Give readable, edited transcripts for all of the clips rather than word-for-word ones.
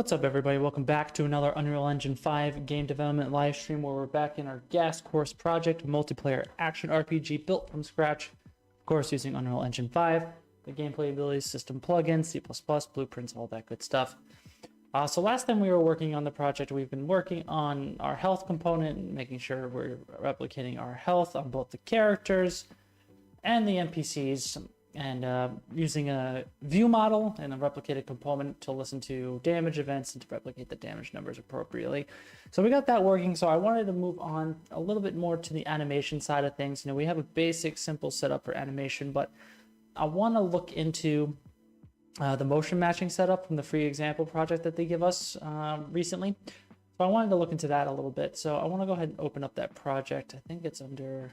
What's up, everybody? Welcome back to another Unreal Engine 5 game development live stream where we're back in our Gas Course project, multiplayer action RPG built from scratch, of course, using Unreal Engine 5, the gameplay abilities, system plugins, C++, blueprints, all that good stuff. So last time we were working on the project, we've been working on our health component, making sure we're replicating our health on both the characters and the NPCs, and using a view model and a replicated component to listen to damage events and to replicate the damage numbers appropriately. So we got that working. So I wanted to move on a little bit more to the animation side of things. We have a basic, simple setup for animation, but I want to look into the motion matching setup from the free example project that they give us recently. So I wanted to look into that a little bit. So I want to go ahead and open up that project. I think it's under...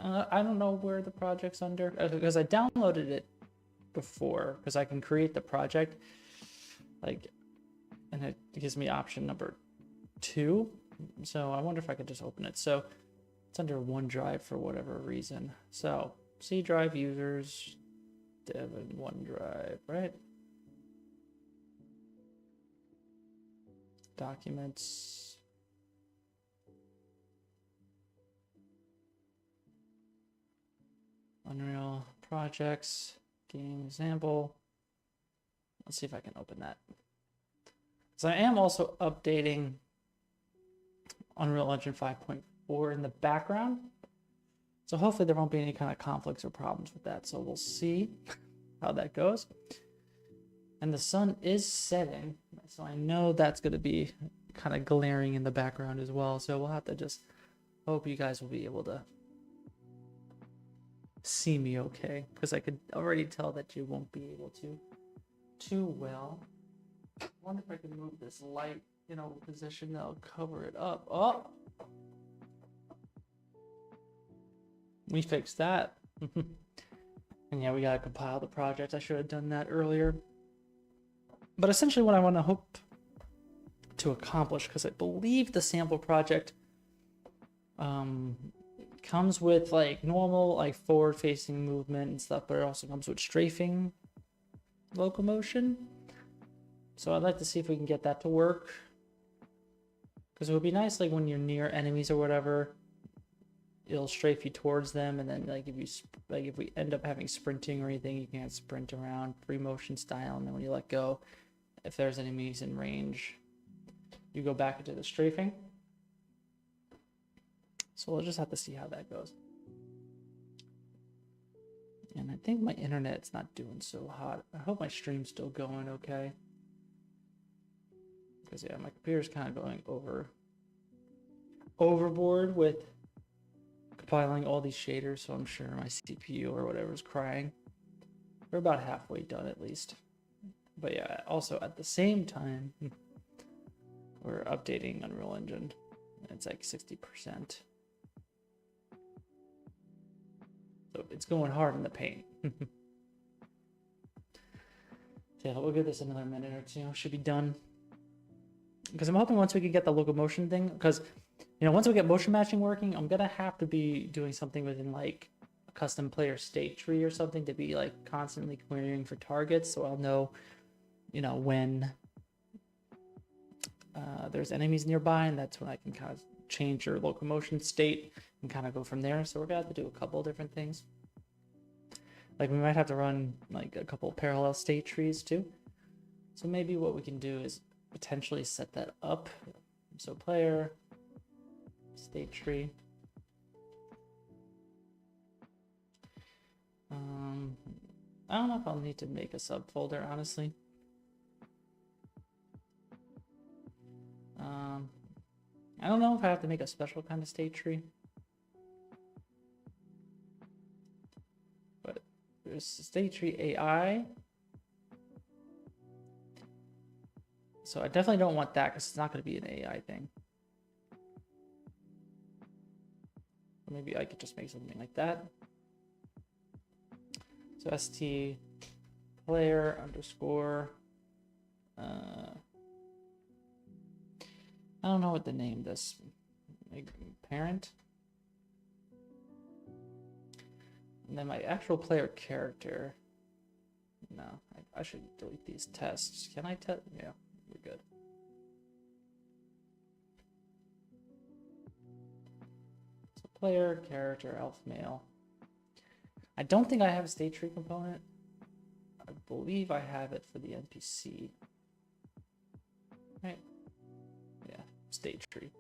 I don't know where the project's under because I downloaded it before because I can create the project and it gives me option number 2. So I wonder if I could just open it. So it's under OneDrive for whatever reason. So C drive users, dev and OneDrive, right? Documents. Unreal projects, game example. Let's see if I can open that. So I am also updating Unreal Engine 5.4 in the background. So hopefully there won't be any kind of conflicts or problems with that. So we'll see how that goes. And the sun is setting, so I know that's going to be kind of glaring in the background as well. So we'll have to just hope you guys will be able to see me okay, because I could already tell that you won't be able to too well. I wonder if I can move this light in a position that'll cover it up. Oh, we fixed that. And yeah, we gotta compile the project. I should have done that earlier. But essentially what I want to hope to accomplish, because I believe the sample project comes with like normal like forward facing movement and stuff, but it also comes with strafing locomotion. So I'd like to see if we can get that to work, because it would be nice like when you're near enemies or whatever, it'll strafe you towards them, and then like if we end up having sprinting or anything, you can't sprint around free motion style, and then when you let go, if there's enemies in range, you go back into the strafing. So we'll just have to see how that goes. And I think my internet's not doing so hot. I hope my stream's still going okay. Because yeah, my computer's kind of going overboard with compiling all these shaders, so I'm sure my CPU or whatever is crying. We're about halfway done at least. But yeah, also at the same time, we're updating Unreal Engine. It's like 60%. So it's going hard in the paint. Yeah, we'll give this another minute or two. Should be done. Because I'm hoping once we can get the locomotion thing, because once we get motion matching working, I'm gonna have to be doing something within like a custom player state tree or something to be like constantly querying for targets, so I'll know, when there's enemies nearby, and that's when I can kind of change your locomotion state and kind of go from there. So we're gonna have to do a couple different things. Like we might have to run like a couple parallel state trees too. So maybe what we can do is potentially set that up. So player, state tree. I don't know if I'll need to make a subfolder, honestly. I don't know if I have to make a special kind of state tree. But there's state tree AI. So I definitely don't want that because it's not going to be an AI thing. Or maybe I could just make something like that. So st player underscore. I don't know what to name this. Like parent. And then my actual player character. No, I I should delete these tests. Can I test? Yeah, we're good. So player, character, elf, male. I don't think I have a state tree component. I believe I have it for the NPC. Right? Yeah, state tree.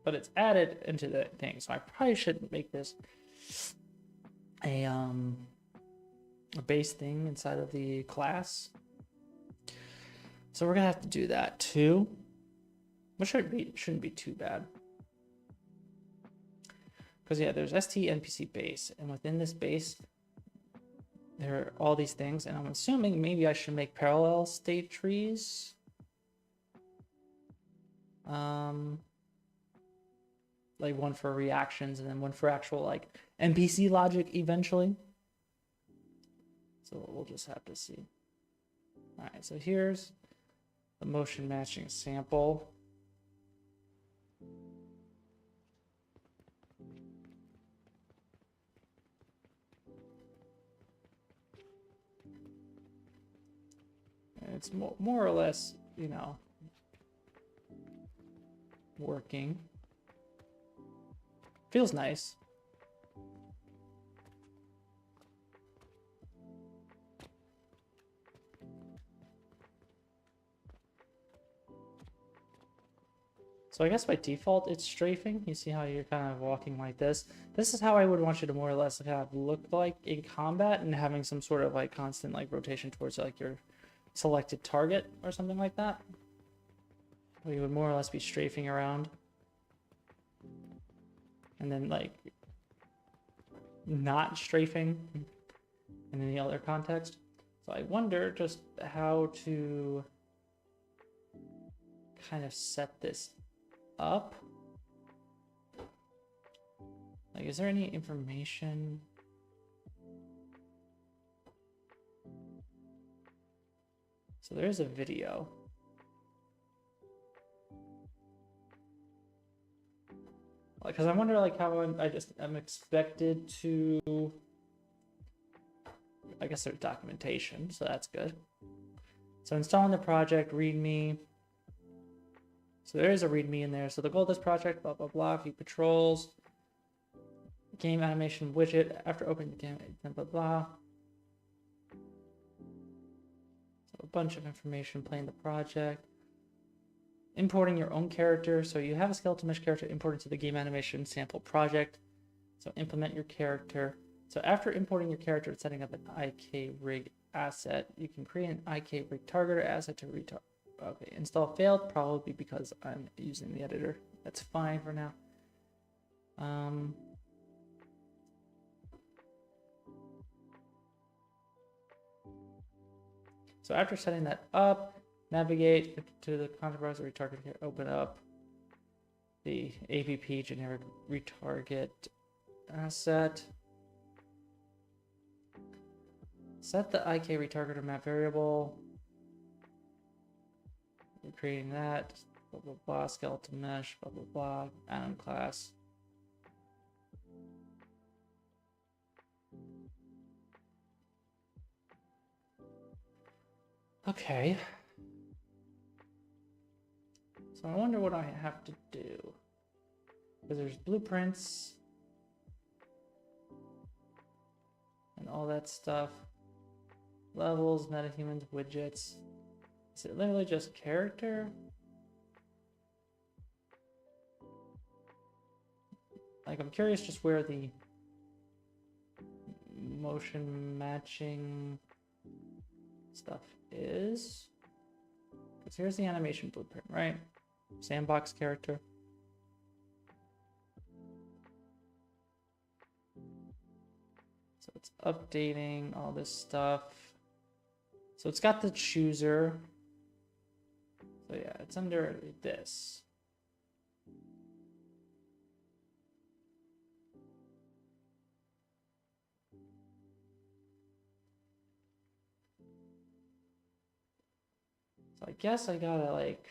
But it's added into the thing, so I probably shouldn't make this a base thing inside of the class. So we're gonna have to do that too, which shouldn't be too bad. Because yeah, there's ST NPC base, and within this base, there are all these things, and I'm assuming maybe I should make parallel state trees. Like one for reactions and then one for actual like NPC logic eventually. So we'll just have to see. All right, so here's the motion matching sample. And it's more or less, you know, working. Feels nice. So I guess by default it's strafing. You see how you're kind of walking like this. This is how I would want you to more or less have look like in combat, and having some sort of like constant like rotation towards like your selected target or something like that. Where you would more or less be strafing around. And then like not strafing in any other context. So I wonder just how to kind of set this up. Like, is there any information? So there is a video. Because I wonder like how I'm expected to, I guess there's documentation, so that's good. So installing the project, readme. So there is a readme in there. So the goal of this project, blah, blah, blah, view patrols, game animation widget, after opening the game, blah, blah, blah. So a bunch of information, playing the project. Importing your own character. So you have a skeleton mesh character imported to the game animation sample project. So implement your character. So after importing your character and setting up an IK-rig asset, you can create an IK-rig targeter asset to retarget. Okay, install failed, probably because I'm using the editor. That's fine for now. So after setting that up, navigate to the content browser, retarget here, open up the APP generic retarget asset. Set the IK retargeter map variable. We're creating that, blah, blah, blah, skeleton mesh, blah, blah, blah, anim class. Okay. So I wonder what I have to do. Because there's blueprints and all that stuff. Levels, metahumans, widgets. Is it literally just character? Like, I'm curious just where the motion matching stuff is. Because here's the animation blueprint, right? Sandbox character. So it's updating all this stuff. So it's got the chooser. So yeah, it's under this. So I guess I gotta like,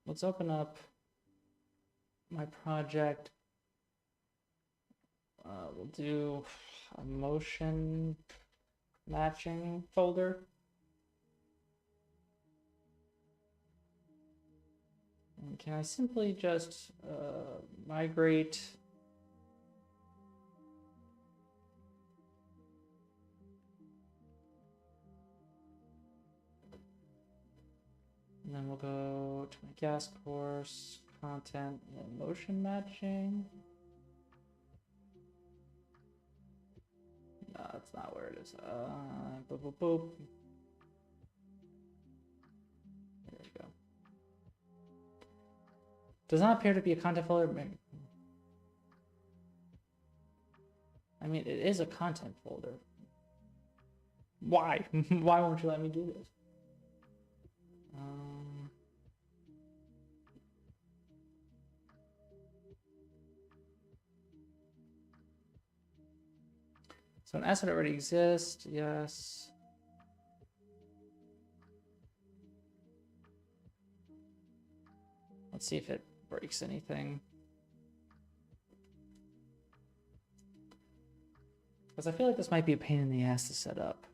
let's open up my project. We'll do a motion matching folder. And can I simply just migrate and then we'll go to my gas course, content, and motion matching. No, that's not where it is. Boop, boop, boop. There we go. Does not appear to be a content folder. I mean, it is a content folder. Why? Why won't you let me do this? So an asset already exists, yes. Let's see if it breaks anything. Because I feel like this might be a pain in the ass to set up.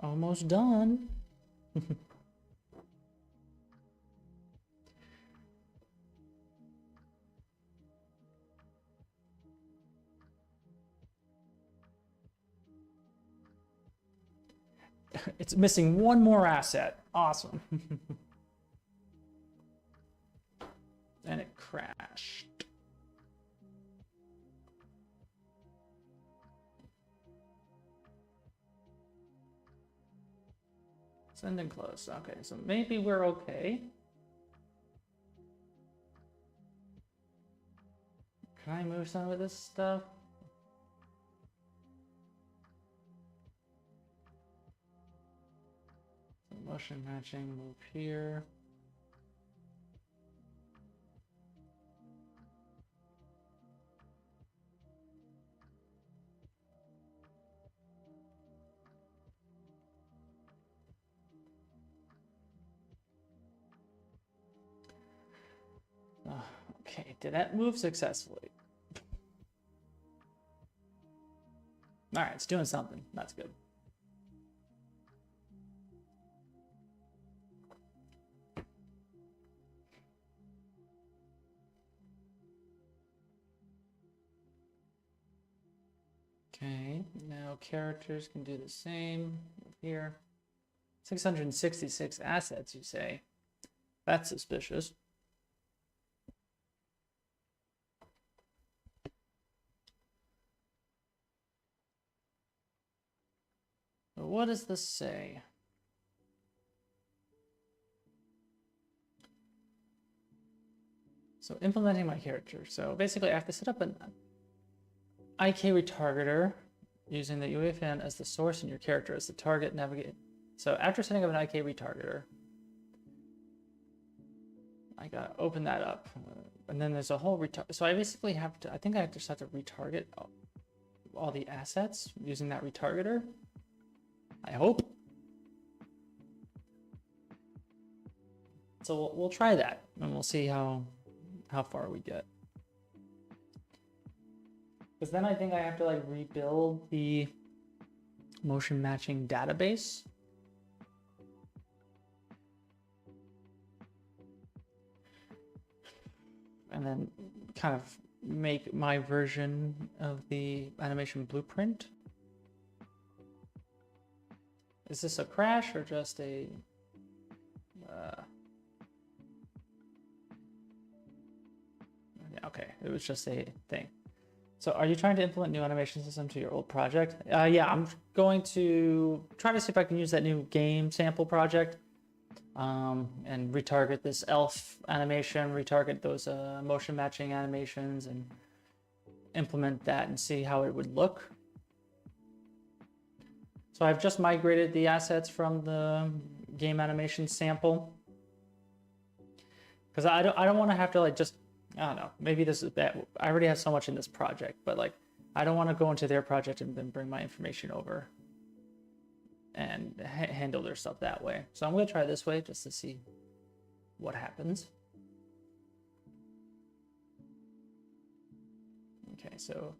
Almost done. It's missing one more asset. Awesome. And it crashed. Send and close. Okay, so maybe we're okay. Can I move some of this stuff? So motion matching, move here. Okay, did that move successfully? All right, it's doing something. That's good. Okay, now characters can do the same here. 666 assets, you say? That's suspicious. But what does this say? So implementing my character. So basically I have to set up an IK retargeter using the UEFN as the source and your character as the target navigate. So after setting up an IK retargeter, I gotta open that up. And then there's a whole retarget. So I basically have to, I think I just have to retarget all the assets using that retargeter. I hope. So we'll try that and we'll see how far we get. Because then I think I have to like rebuild the motion matching database. And then kind of make my version of the animation blueprint. Is this a crash or just a... okay, it was just a thing. So are you trying to implement new animation system to your old project? Yeah, I'm going to try to see if I can use that new game sample project and retarget this elf animation, retarget those motion matching animations and implement that and see how it would look. So I've just migrated the assets from the game animation sample. because I don't want to have to like just, I don't know, maybe this is bad. I already have so much in this project, but like I don't want to go into their project and then bring my information over and handle their stuff that way. So I'm going to try this way just to see what happens. Okay, so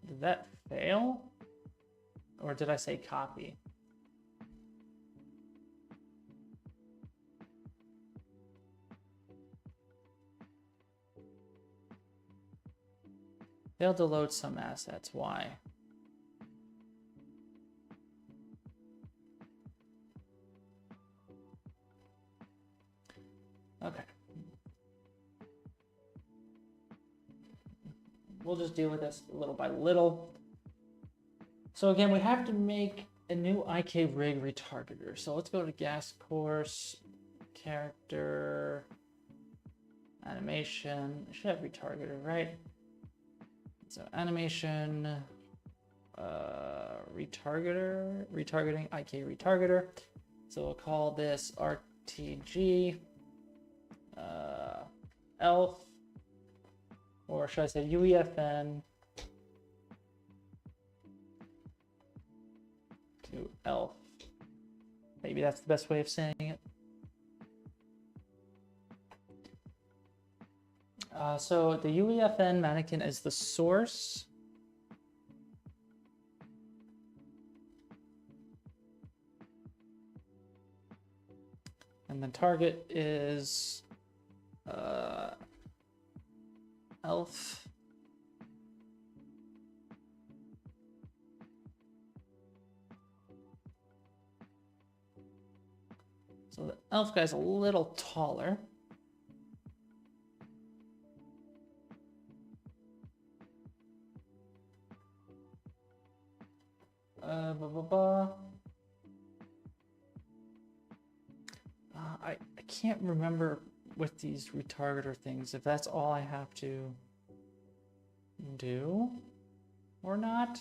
did that fail? Or did I say copy? Failed to load some assets. Why? Okay. We'll just deal with this little by little. So again, we have to make a new IK rig retargeter. So let's go to gas course, character, animation. I should have retargeter, right? So animation, retargeting, IK retargeter. So we'll call this RTG ELF, or should I say UEFN to ELF. Maybe that's the best way of saying it. So the UEFN mannequin is the source. And the target is ELF. So the ELF guy's a little taller. I can't remember with these retargeter things if that's all I have to do or not.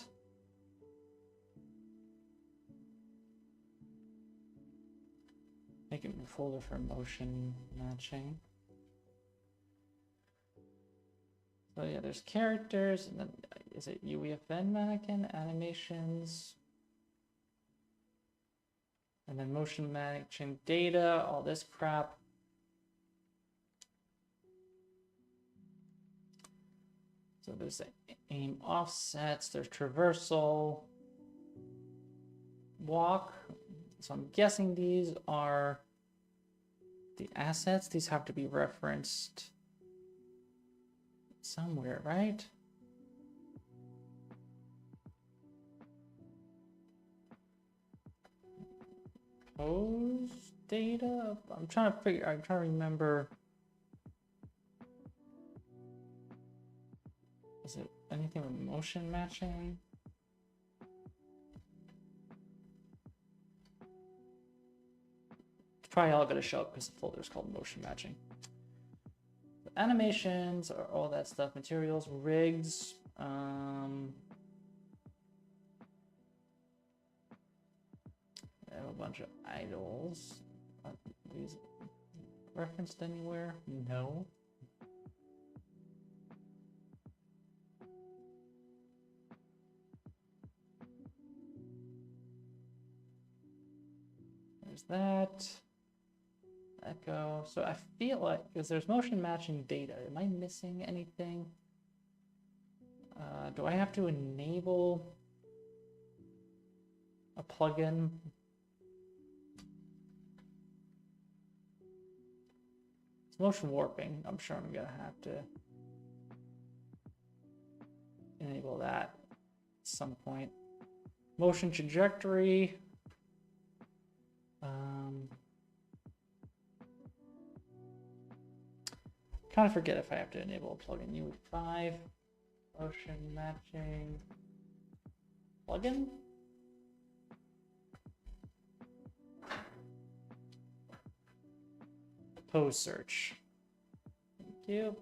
Make it a folder for motion matching. So yeah, there's characters, and then is it UEFN mannequin, animations, and then motion matching data, all this crap. So there's aim offsets, there's traversal, walk. So I'm guessing these are the assets. These have to be referenced somewhere, right? Pose data. I'm trying to remember. Is it anything with motion matching? It's probably all going to show up because the folder is called motion matching. The animations are all that stuff. Materials, rigs. I have a bunch of idols. Are these referenced anywhere? No. There's that. Echo. So I feel like, because there's motion matching data, am I missing anything? Do I have to enable a plugin? It's motion warping. I'm sure I'm gonna have to enable that at some point. Motion trajectory. Kind of forget if I have to enable a plugin. UE5 motion matching plugin. Pose search. Thank you.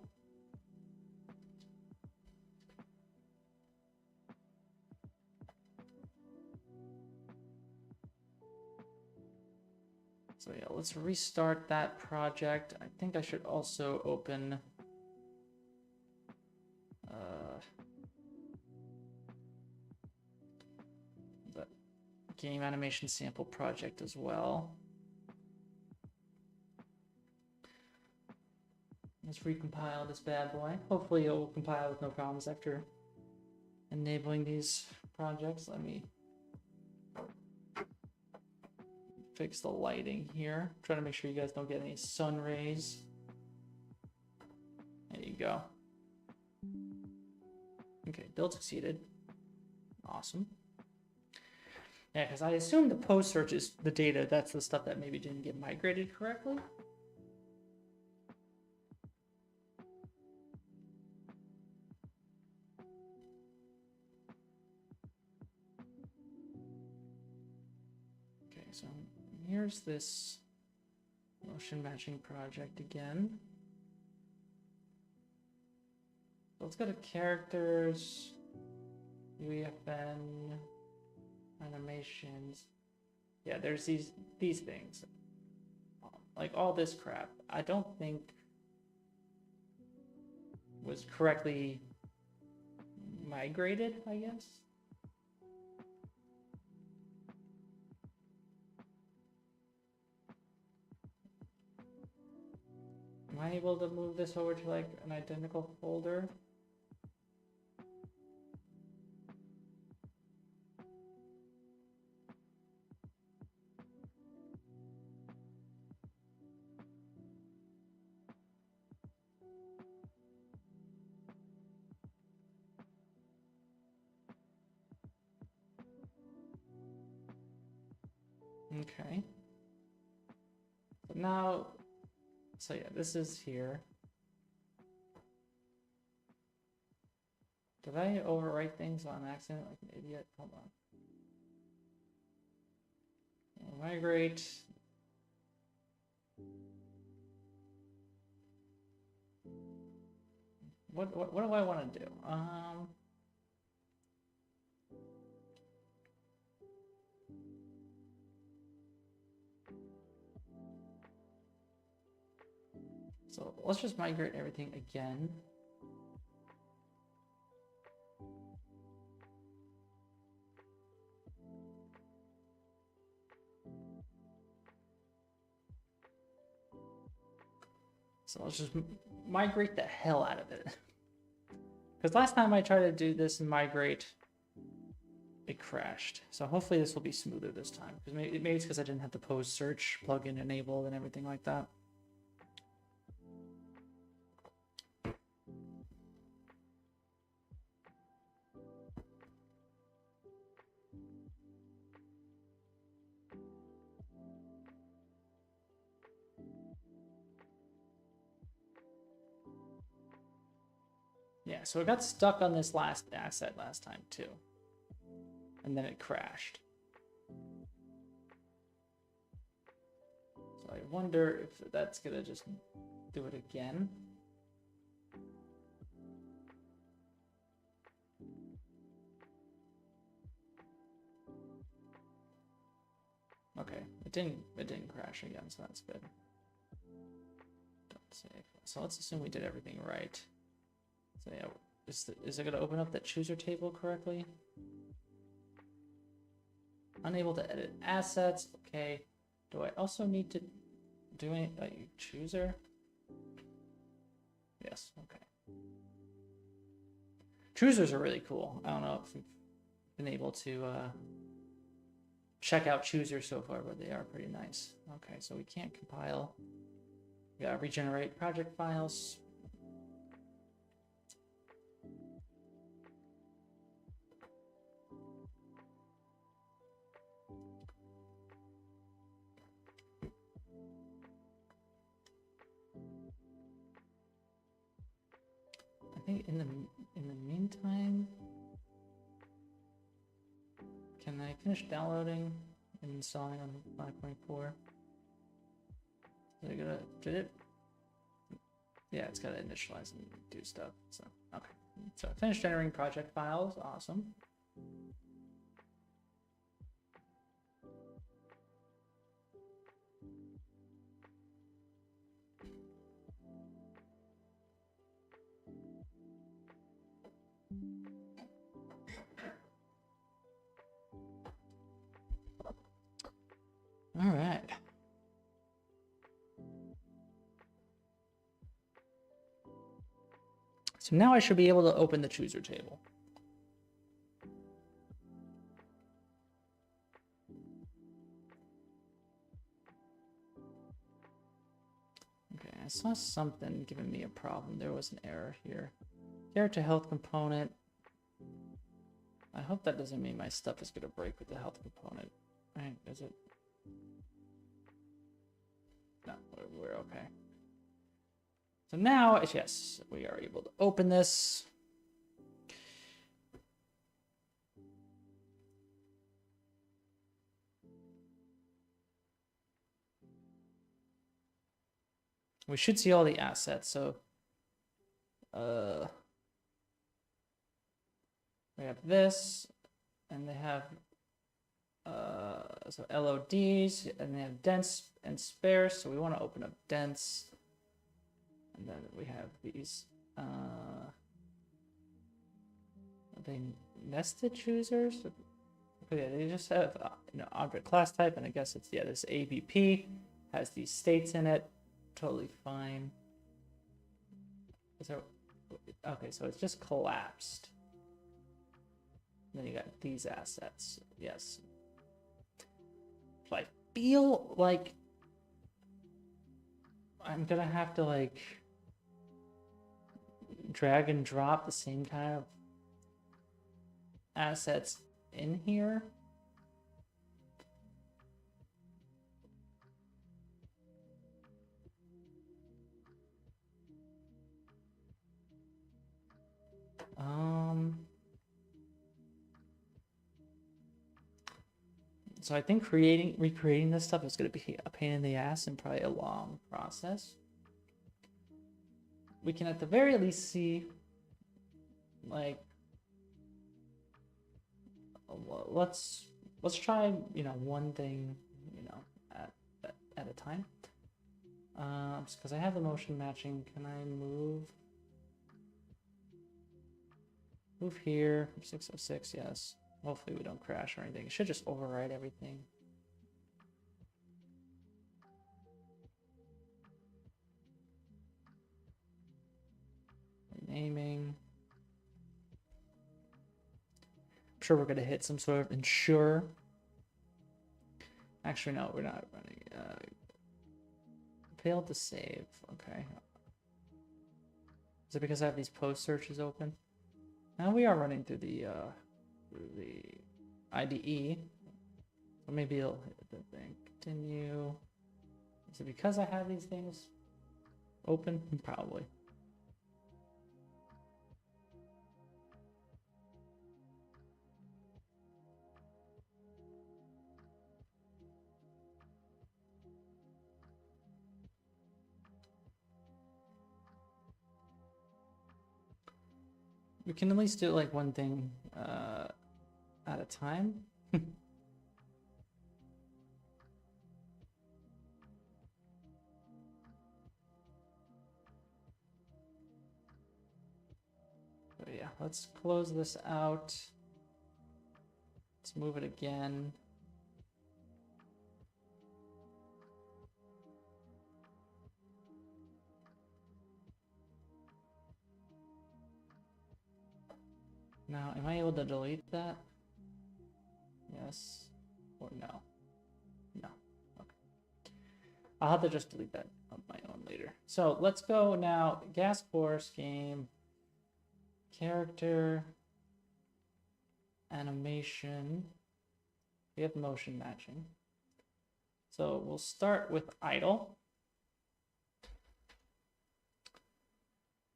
So yeah, let's restart that project. I think I should also open the game animation sample project as well. Let's recompile this bad boy. Hopefully it'll compile with no problems after enabling these projects. Let me fix the lighting here. Try to make sure you guys don't get any sun rays. There you go. Okay, build succeeded. Awesome. Yeah, because I assume the post search is the data. That's the stuff that maybe didn't get migrated correctly. Okay, so here's this motion matching project again. So let's go to characters, UEFN, animations. Yeah, there's these things. Like all this crap, I don't think was correctly migrated, I guess. Am I able to move this over to like an identical folder? Okay. But now, so yeah, this is here. Did I overwrite things on accident like an idiot? Hold on. Migrate. What do I want to do? So let's just migrate everything again. So let's just migrate the hell out of it. Because last time I tried to do this and migrate, it crashed. So hopefully this will be smoother this time. Because maybe it's because I didn't have the post search plugin enabled and everything like that. Yeah, so it got stuck on this last asset last time too. And then it crashed. So I wonder if that's gonna just do it again. Okay, it didn't crash again, so that's good. Don't save. So let's assume we did everything right. So yeah, is it going to open up that chooser table correctly? Unable to edit assets. Okay. Do I also need to do any chooser? Yes. Okay. Choosers are really cool. I don't know if we've been able to check out choosers so far, but they are pretty nice. Okay, so we can't compile. We gotta regenerate project files. I think in the meantime, can I finish downloading and installing on 5.4? Did it? Yeah, it's gotta initialize and do stuff. So okay. So finish generating project files. Awesome. So now I should be able to open the chooser table. Okay, I saw something giving me a problem. There was an error here. Character health component. I hope that doesn't mean my stuff is going to break with the health component. Right, is it? No, we're okay. So now, yes, we are able to open this. We should see all the assets. So, we have this, and they have so LODs, and they have dense and sparse. So we want to open up dense, and then we have these. Are they nested choosers? Yeah, they just have object class type, and I guess it's this ABP has these states in it. Totally fine. So okay, so it's just collapsed. Then you got these assets. Yes. So I feel like I'm gonna have to like drag and drop the same kind of assets in here. So I think recreating this stuff is going to be a pain in the ass and probably a long process. We can at the very least see, like, let's try, one thing, at a time. Because I have the motion matching. Can I move here? 606, yes. Hopefully we don't crash or anything. It should just override everything. Naming. I'm sure we're going to hit some sort of ensure. Actually, no, we're not running. Failed to save. Okay. Is it because I have these post searches open? Now we are running through the IDE. So maybe it'll hit the thing. Continue. Is it because I have these things open? Probably. We can at least do like one thing at a time. So yeah, let's close this out. Let's move it again. Now, am I able to delete that? Yes or no? No. Okay. I'll have to just delete that on my own later. So let's go now. Gas course game. Character. Animation. We have motion matching. So we'll start with idle.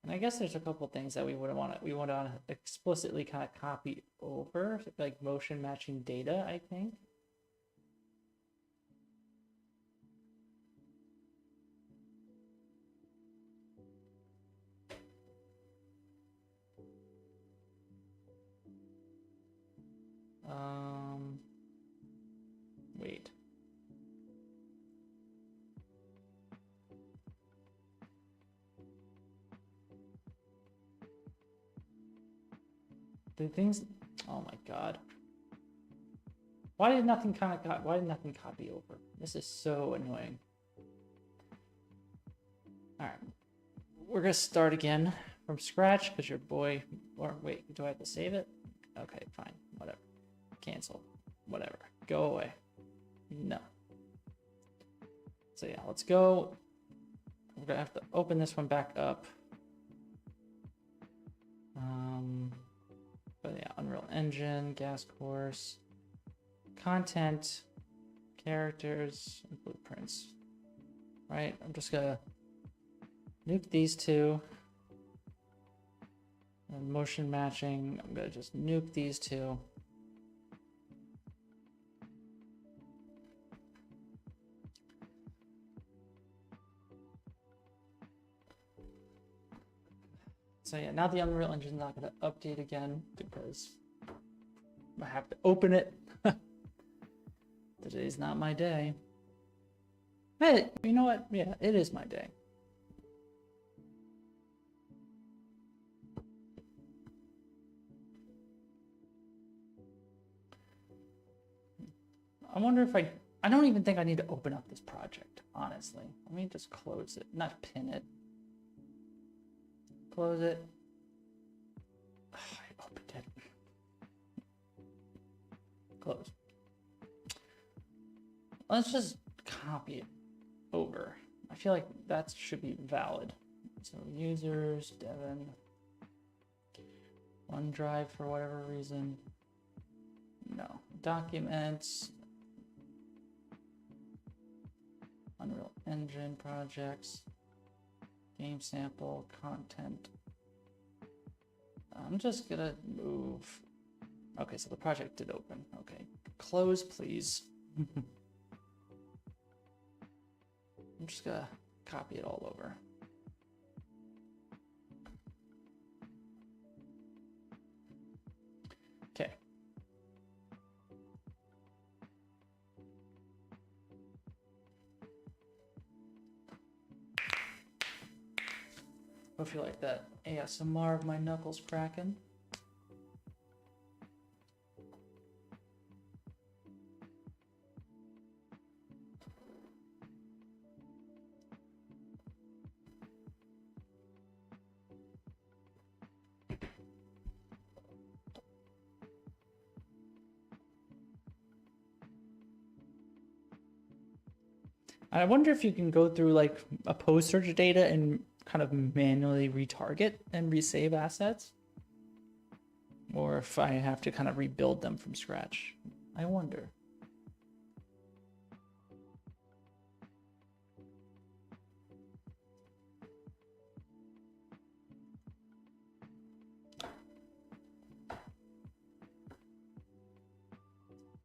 And I guess there's a couple things that we want to explicitly kind of copy over, like motion matching data, I think. Wait. The things, oh my God. Why did nothing copy over? This is so annoying. All right, we're gonna start again. from scratch because your boy, or wait, do I have to save it? Okay, fine, whatever. Cancel, whatever, go away. No. So yeah, let's go. We're gonna have to open this one back up. But yeah, Unreal Engine, gas course, content, characters, and blueprints. Right, I'm just gonna nuke these two. And motion matching, I'm gonna just nuke these two. So yeah, now the Unreal Engine's not gonna update again because I have to open it. Today's not my day. Hey, you know what? Yeah, it is my day. I wonder if I don't even think I need to open up this project, honestly. Let me just close it, not pin it. Close it. Oh, I opened it. Close. Let's just copy it over. I feel like that should be valid. So users, Devin, OneDrive for whatever reason. No. Documents. Unreal Engine projects. Game sample, content. I'm just gonna move. Okay, so the project did open. Okay, close, please. I'm just gonna copy it all over. Okay. Hope you like that ASMR of my knuckles cracking. I wonder if you can go through like a post search data and kind of manually retarget and resave assets, or if I have to kind of rebuild them from scratch. I wonder.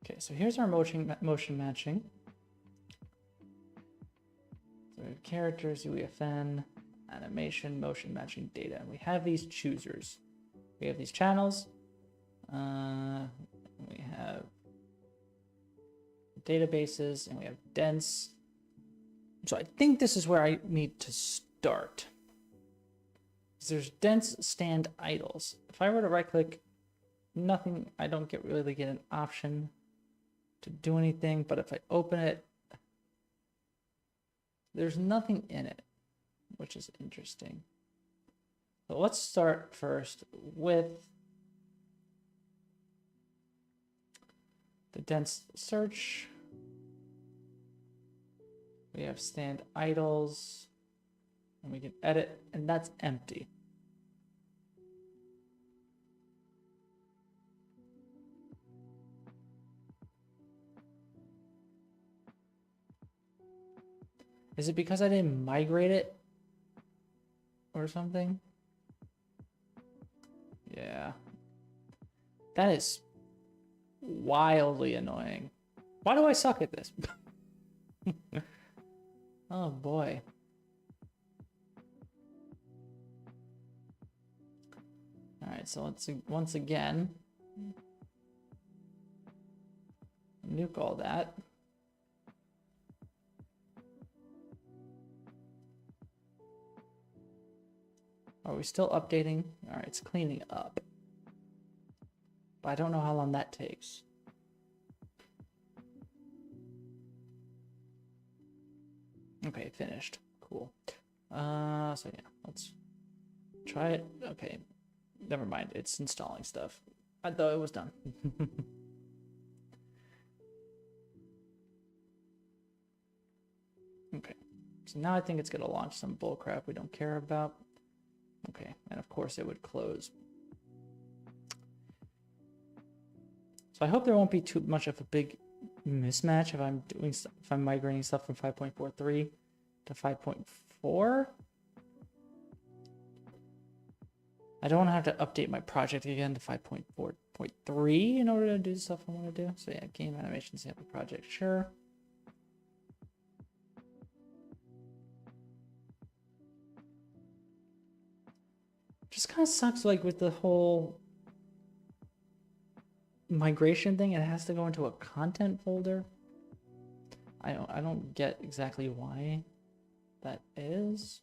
Okay, so here's our motion matching. So we have characters, UEFN, animation, motion matching data, and we have these choosers. We have these channels. We have databases, and we have dense. So I think this is where I need to start. There's dense stand idles. If I were to right click, nothing, I don't really get an option to do anything, but if I open it, there's nothing in it, which is interesting. So let's start first with the dense search. We have stand idles, and we can edit, and that's empty. Is it because I didn't migrate it or something? Yeah. That is wildly annoying. Why do I suck at this? Oh boy. All right, so let's once again nuke all that. Are we still updating? All right, it's cleaning up. But I don't know how long that takes. Okay, finished. Cool. So yeah, let's Try it. Okay. Never mind. It's installing stuff. I thought it was done. Okay. So now I think it's going to launch some bullcrap we don't care about. Okay. And of course it would close. So I hope there won't be too much of a big mismatch if I'm migrating stuff from 5.43 to 5.4. I don't want to have to update my project again to 5.4.3 in order to do the stuff I want to do. So yeah, game animation sample project, sure. Just kind of sucks, like with the whole migration thing, it has to go into a content folder. I don't get exactly why that is.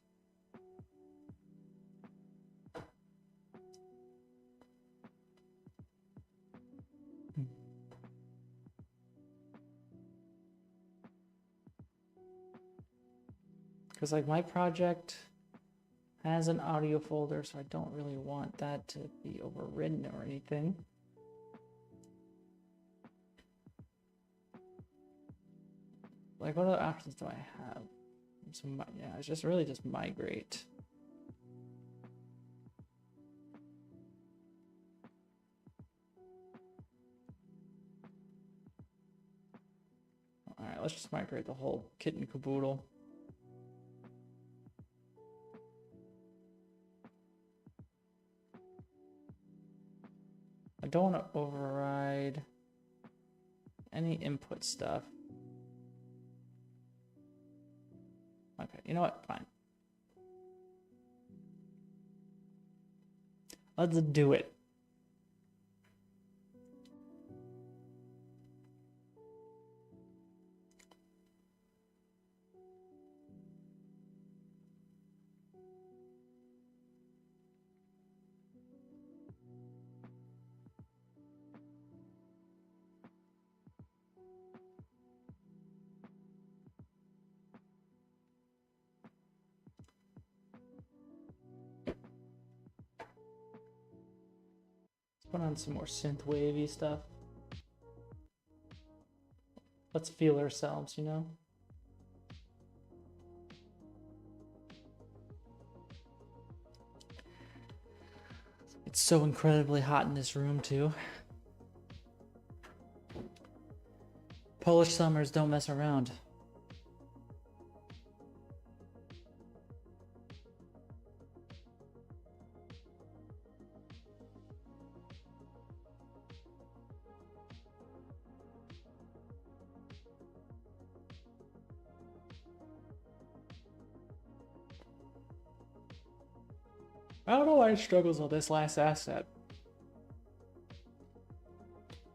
Because like my project has an audio folder, so I don't really want that to be overridden or anything. Like what other options do I have? So yeah, it's just really just migrate. All right, let's just migrate the whole kit and caboodle. I don't want to override any input stuff. Okay, you know what? Fine. Let's do it. Put on some more synth wavy stuff. Let's feel ourselves, you know? It's so incredibly hot in this room too. Polish summers don't mess around. I don't know why it struggles with this last asset.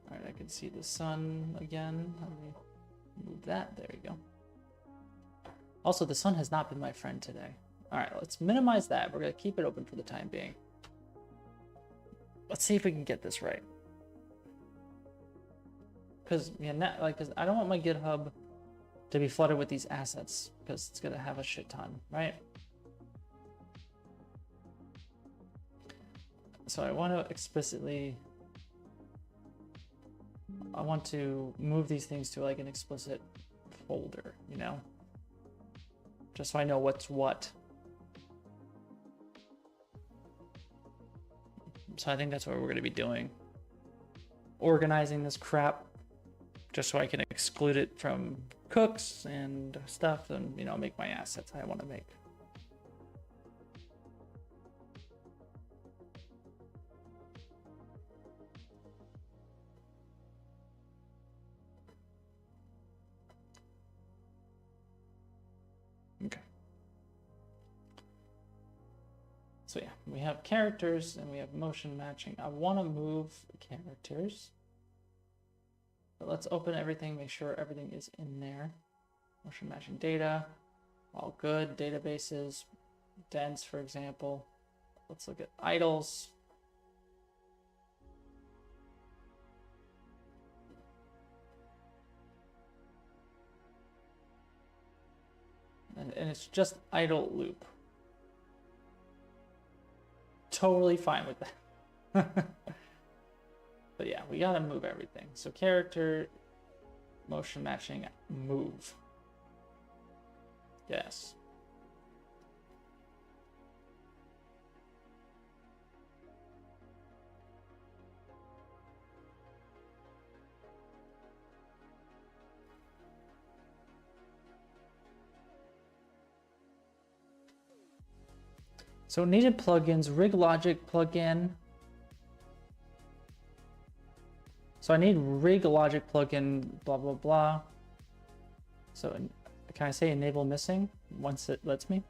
All right, I can see the sun again. Let me move that. There you go. Also, the sun has not been my friend today. All right, let's minimize that. We're going to keep it open for the time being. Let's see if we can get this right. Because yeah, cause I don't want my GitHub to be flooded with these assets because it's going to have a shit ton, right? So I want to explicitly, I want to move these things to like an explicit folder, you know, just so I know what's what. So I think that's what we're going to be doing. Organizing this crap just so I can exclude it from cooks and stuff and, you know, make my assets I want to make. Okay. So yeah, we have characters and we have motion matching. I want to move characters. But let's open everything, make sure everything is in there. Motion matching data, all good. Databases, dense, for example. Let's look at idols. And it's just idle loop. totally fine with that. But yeah, we gotta move everything. So character, motion matching, move. Yes. So needed plugins, RigLogic plugin. So I need RigLogic plugin, blah, blah, blah. So can I say enable missing once it lets me?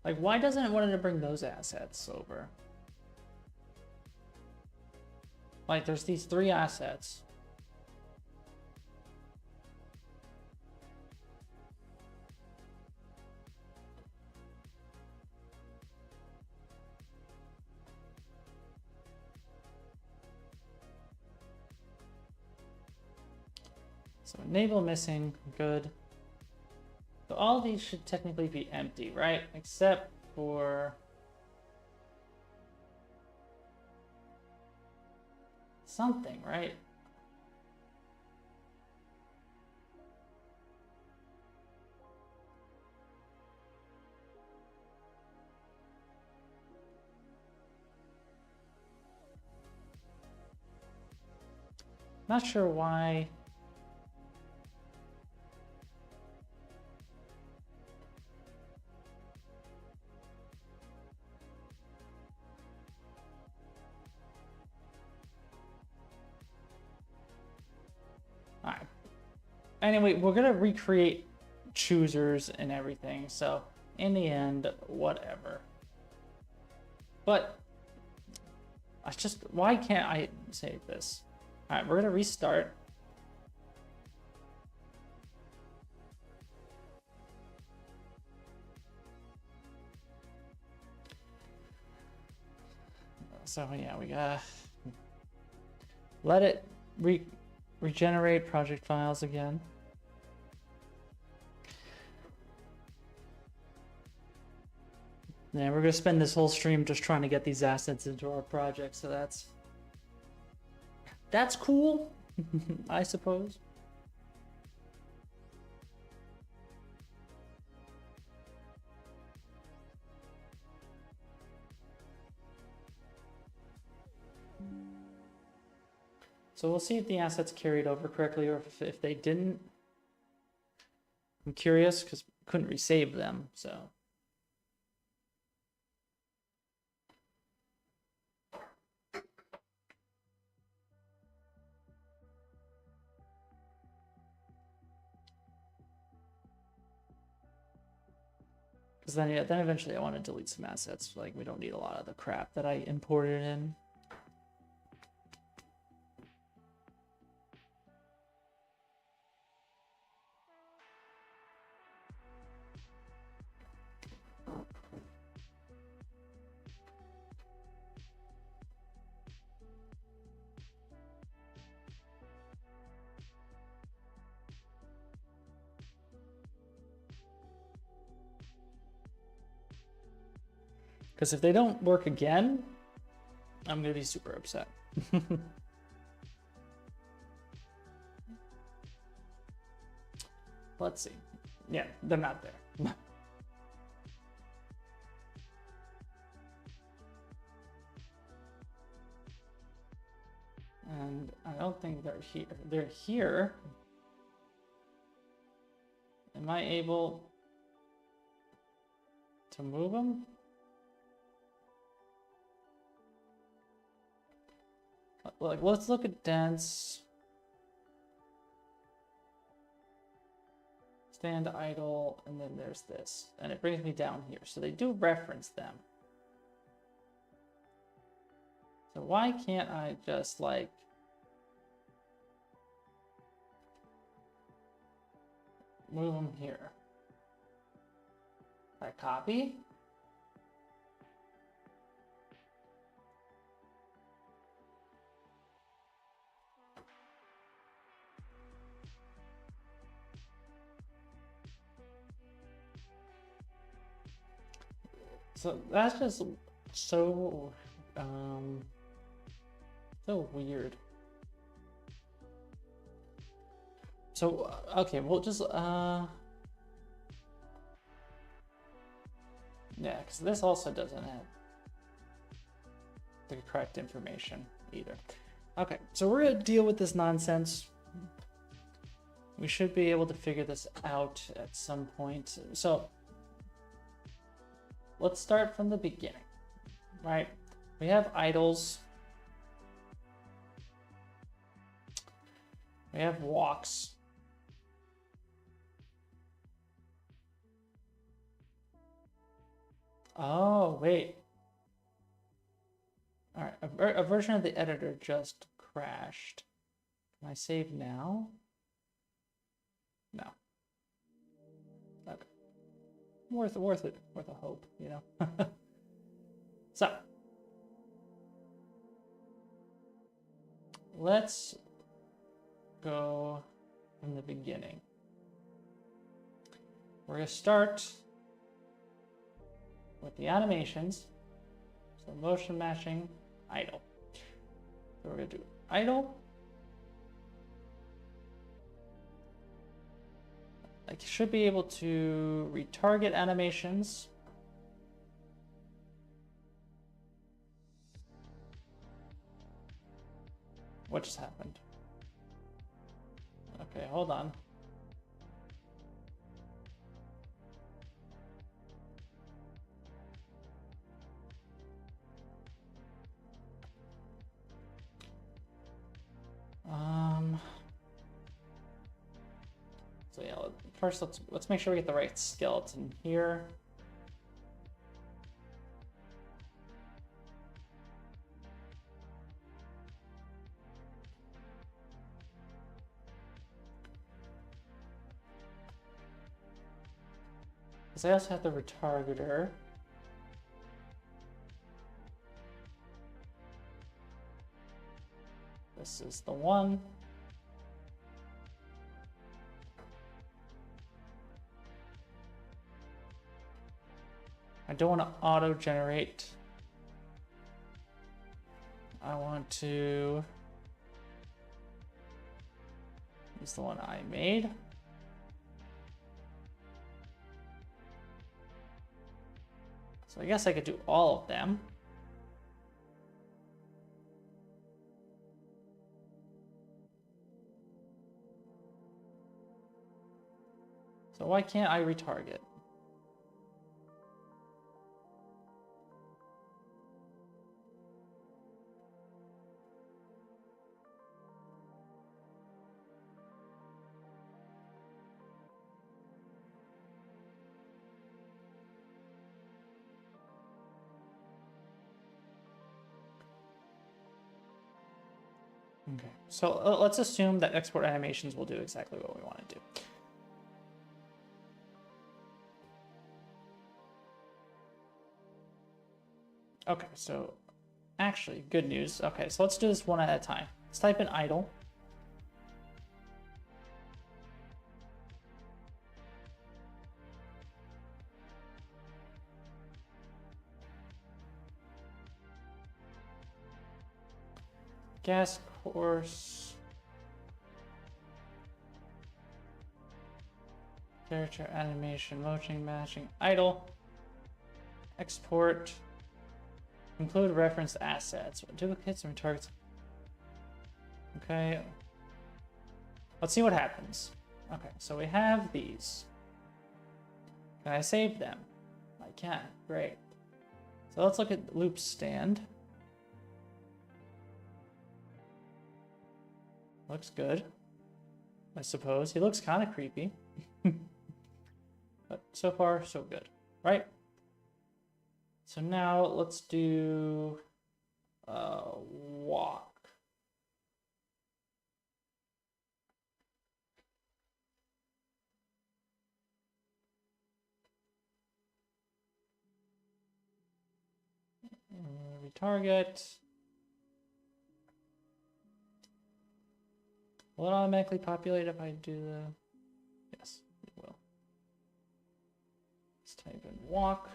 Like, why doesn't it want to bring those assets over? Like, there's these 3 assets. So enable missing, good. So all these should technically be empty, right? Except for something, right? Not sure why. All right. Anyway, we're gonna recreate choosers and everything. So in the end, whatever. But I just, why can't I save this? All right, we're gonna restart. So yeah, we gotta let it regenerate project files again. Yeah, we're gonna spend this whole stream just trying to get these assets into our project, so that's cool, I suppose. So we'll see if the assets carried over correctly or if they didn't. I'm curious because couldn't resave them, so. Because then, yeah, then eventually I want to delete some assets. Like, we don't need a lot of the crap that I imported in. Because if they don't work again, I'm going to be super upset. Let's see. Yeah, they're not there. And I don't think they're here. They're here. Am I able to move them? Like, let's look at dense. Stand idle, and then there's this. And it brings me down here. So they do reference them. So why can't I just like move them here? I copy. So that's just so so weird. So okay, we'll just yeah, because this also doesn't have the correct information either. Okay, so we're gonna deal with this nonsense. We should be able to figure this out at some point. So let's start from the beginning, right? We have idols. We have walks. Oh, wait. All right, a version of the editor just crashed. Can I save now? No. Okay. Worth it. Worth a hope, you know? So. Let's go from the beginning. We're going to start with the animations. So motion matching, idle. So we're going to do idle. I should be able to retarget animations. What just happened? Okay, hold on. So yeah, first let's make sure we get the right skeleton here. Because I also have the retargeter. This is the one. I don't want to auto-generate. I want to use the one I made. So I guess I could do all of them. So why can't I retarget? Okay, so let's assume that export animations will do exactly what we want to do. Okay, so actually, good news. Okay, so let's do this one at a time. Let's type in idle. Gas course. Character animation, motion matching, idle. Export. Include referenced assets. Duplicates and targets. Okay. Let's see what happens. Okay, so we have these. Can I save them? I can. Great. So let's look at loop stand. Looks good, I suppose. He looks kind of creepy. But so far, so good, right? So now let's do Retarget. Will it automatically populate if I do the... Yes, it will. Let's type in walk.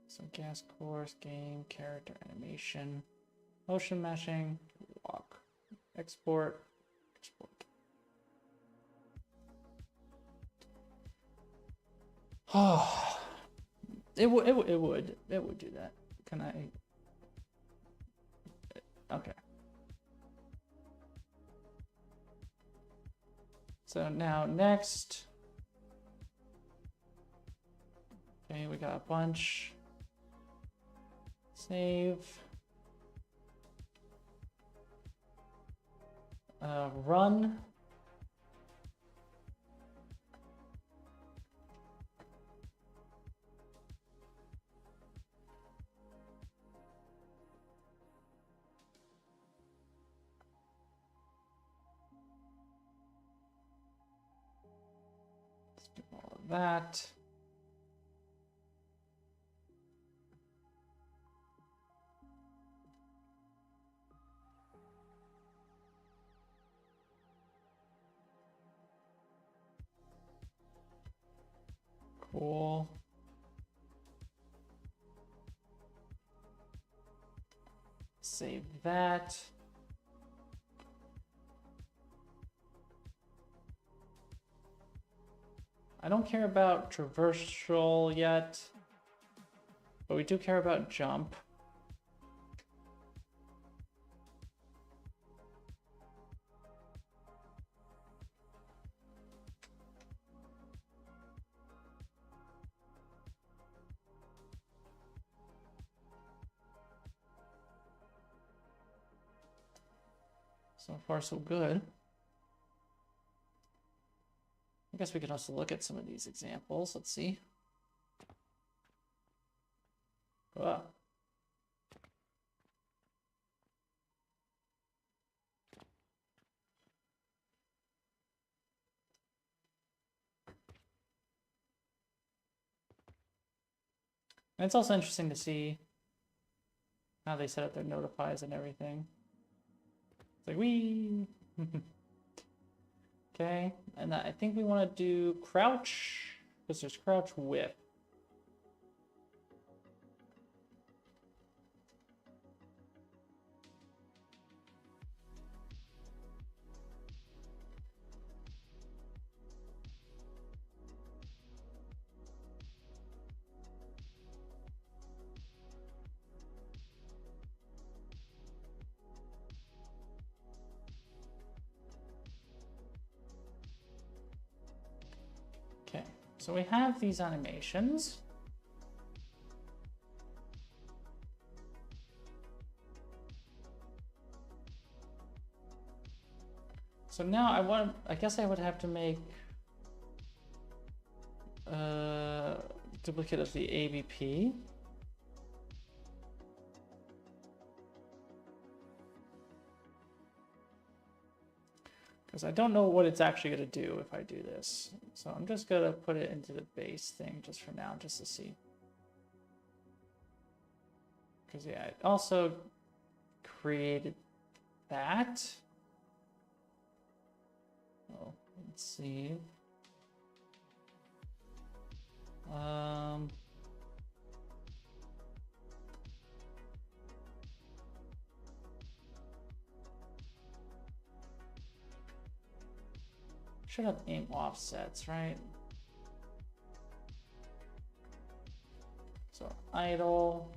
So gas course, game, character animation, motion meshing, walk, export, export. Oh, it would do that. Can I? Okay. So now next. Okay, we got a bunch. Save. Run. Let's do all of that. Cool. Save that. I don't care about traversal yet, but we do care about jump. So far, so good. I guess we could also look at some of these examples. Let's see. Ah. And it's also interesting to see how they set up their notifies and everything. It's like, wee. Okay, and I think we want to do crouch, because there's crouch whip. Okay, so we have these animations. So now I guess I would have to make a duplicate of the ABP. Because I don't know what it's actually going to do if I do this. So I'm just going to put it into the base thing just for now, just to see. Because yeah, it also created that. Oh, let's see. Should have aim offsets, right? So idle.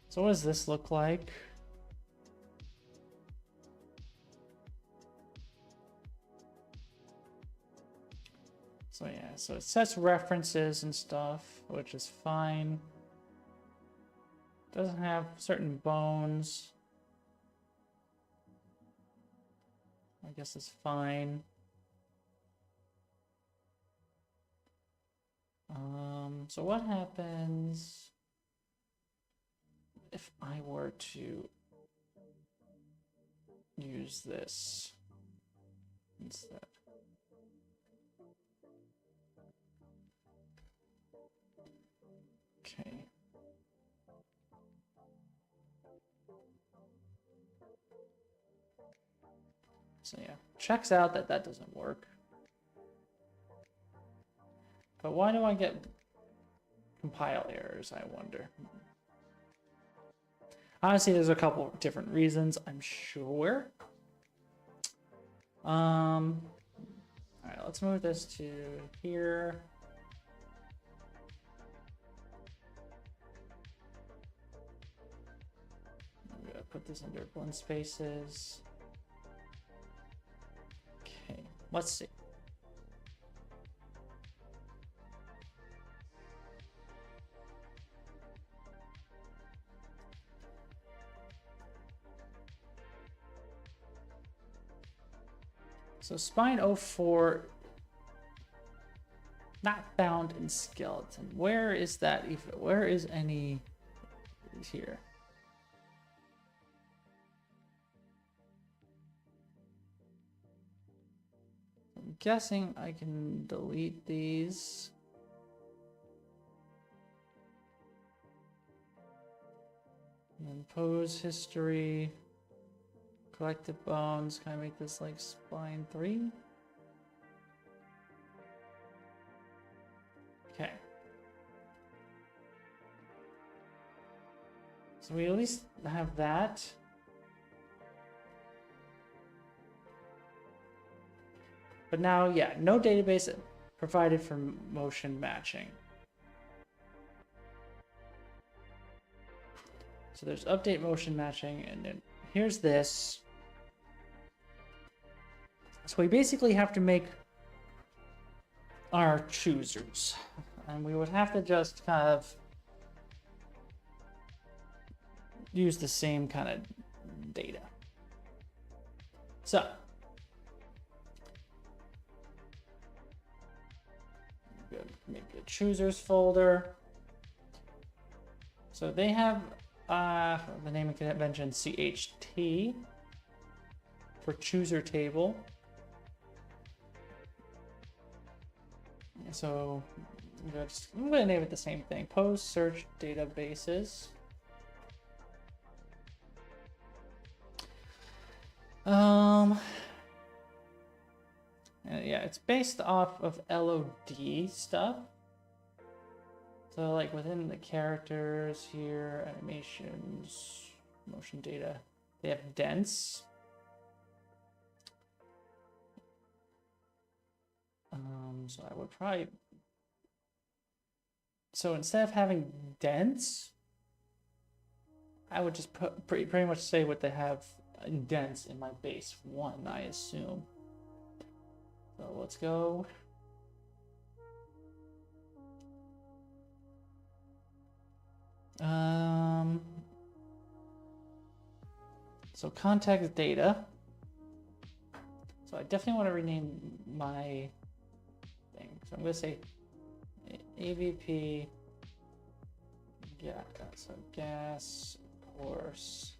So what does this look like? So yeah, so it sets references and stuff, which is fine. Doesn't have certain bones. I guess it's fine. So what happens if I were to use this instead? Okay. So yeah, checks out that that doesn't work. But why do I get compile errors, I wonder? Honestly, there's a couple different reasons, I'm sure. All right, let's move this to here. I'm gonna put this under blend spaces. Okay, let's see. So spine 04, not found in skeleton. Where is that even? Where is any here? I'm guessing I can delete these. And then pose history. Collective bones. Can I make this like spine 3? Okay. So we at least have that. But now, yeah, no database provided for motion matching. So there's update motion matching, and then here's this. So we basically have to make our choosers. And we would have to just kind of use the same kind of data. So make a choosers folder. So they have the naming convention CHT for chooser table. So I'm going to name it the same thing. Pose search databases. Yeah, it's based off of LOD stuff. So like within the characters here, animations, motion data, they have dense. So I would probably, so instead of having dense, I would just put pretty much say what they have in dense in my base 1, I assume. So let's go. So context data. So I definitely want to rename my thing. So I'm going to say AVP. Yeah, so gas, horse,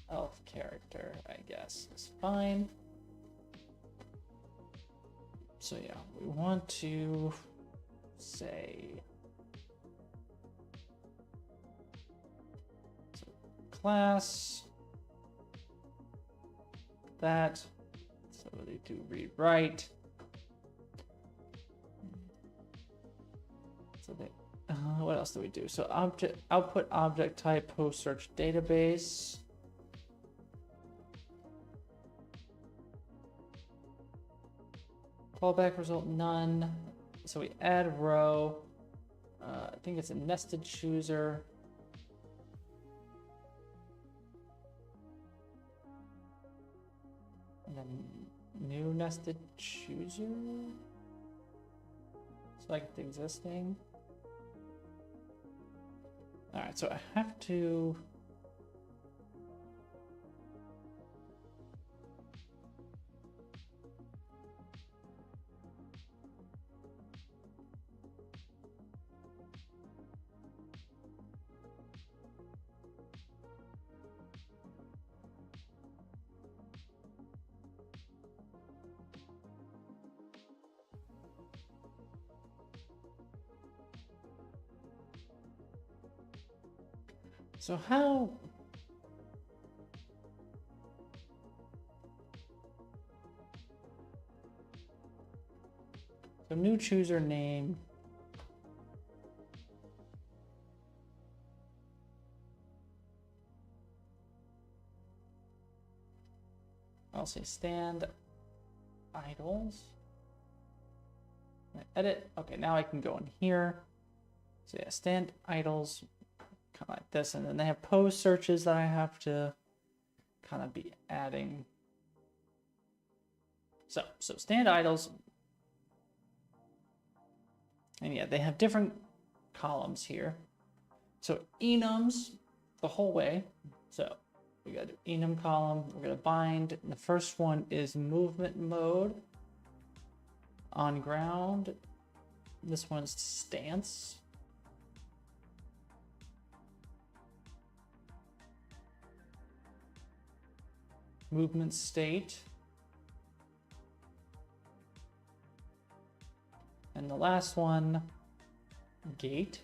elf character, I guess is fine. So yeah, we want to say so class that. So they do read write. So they what else do we do? So object output object type post search database. Callback result none. So we add row. I think it's a nested chooser. And then new nested chooser. Select the existing. All right, so I have to. So how... So new chooser name. I'll say stand idols. Edit. Okay, now I can go in here. So yeah, stand idols, kind of like this, and then they have pose searches that I have to kind of be adding. So stand idols, and yeah, they have different columns here. So enums the whole way. So we got enum column. We're gonna bind. And the first one is movement mode. On ground. This one's stance. Movement state. And the last one, gait.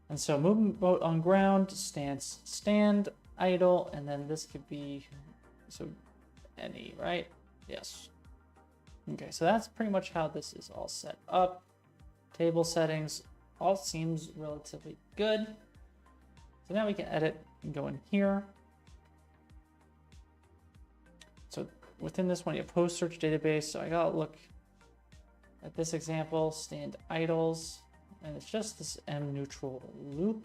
And so movement mode on ground, stance, stand, idle, and then this could be, so any, right? Yes. Okay, so that's pretty much how this is all set up. Table settings, all seems relatively good. So now we can edit and go in here. So within this one, you have post search database. So I gotta look at this example, stand idols, and it's just this M neutral loop.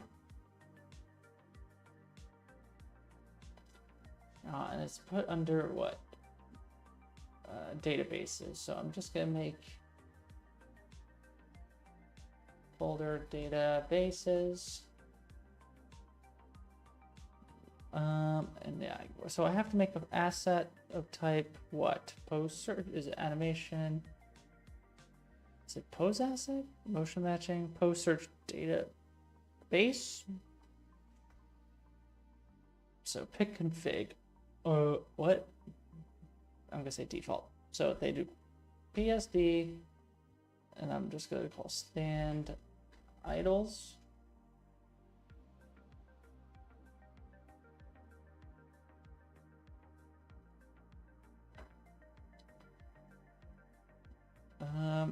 And it's put under what? Databases. So I'm just gonna make folder databases. And yeah, so I have to make an asset of type what? Post search, is it animation? Is it pose asset? Motion matching, post search database. So pick config. What? I'm gonna say default. So they do PSD, and I'm just gonna call stand idols.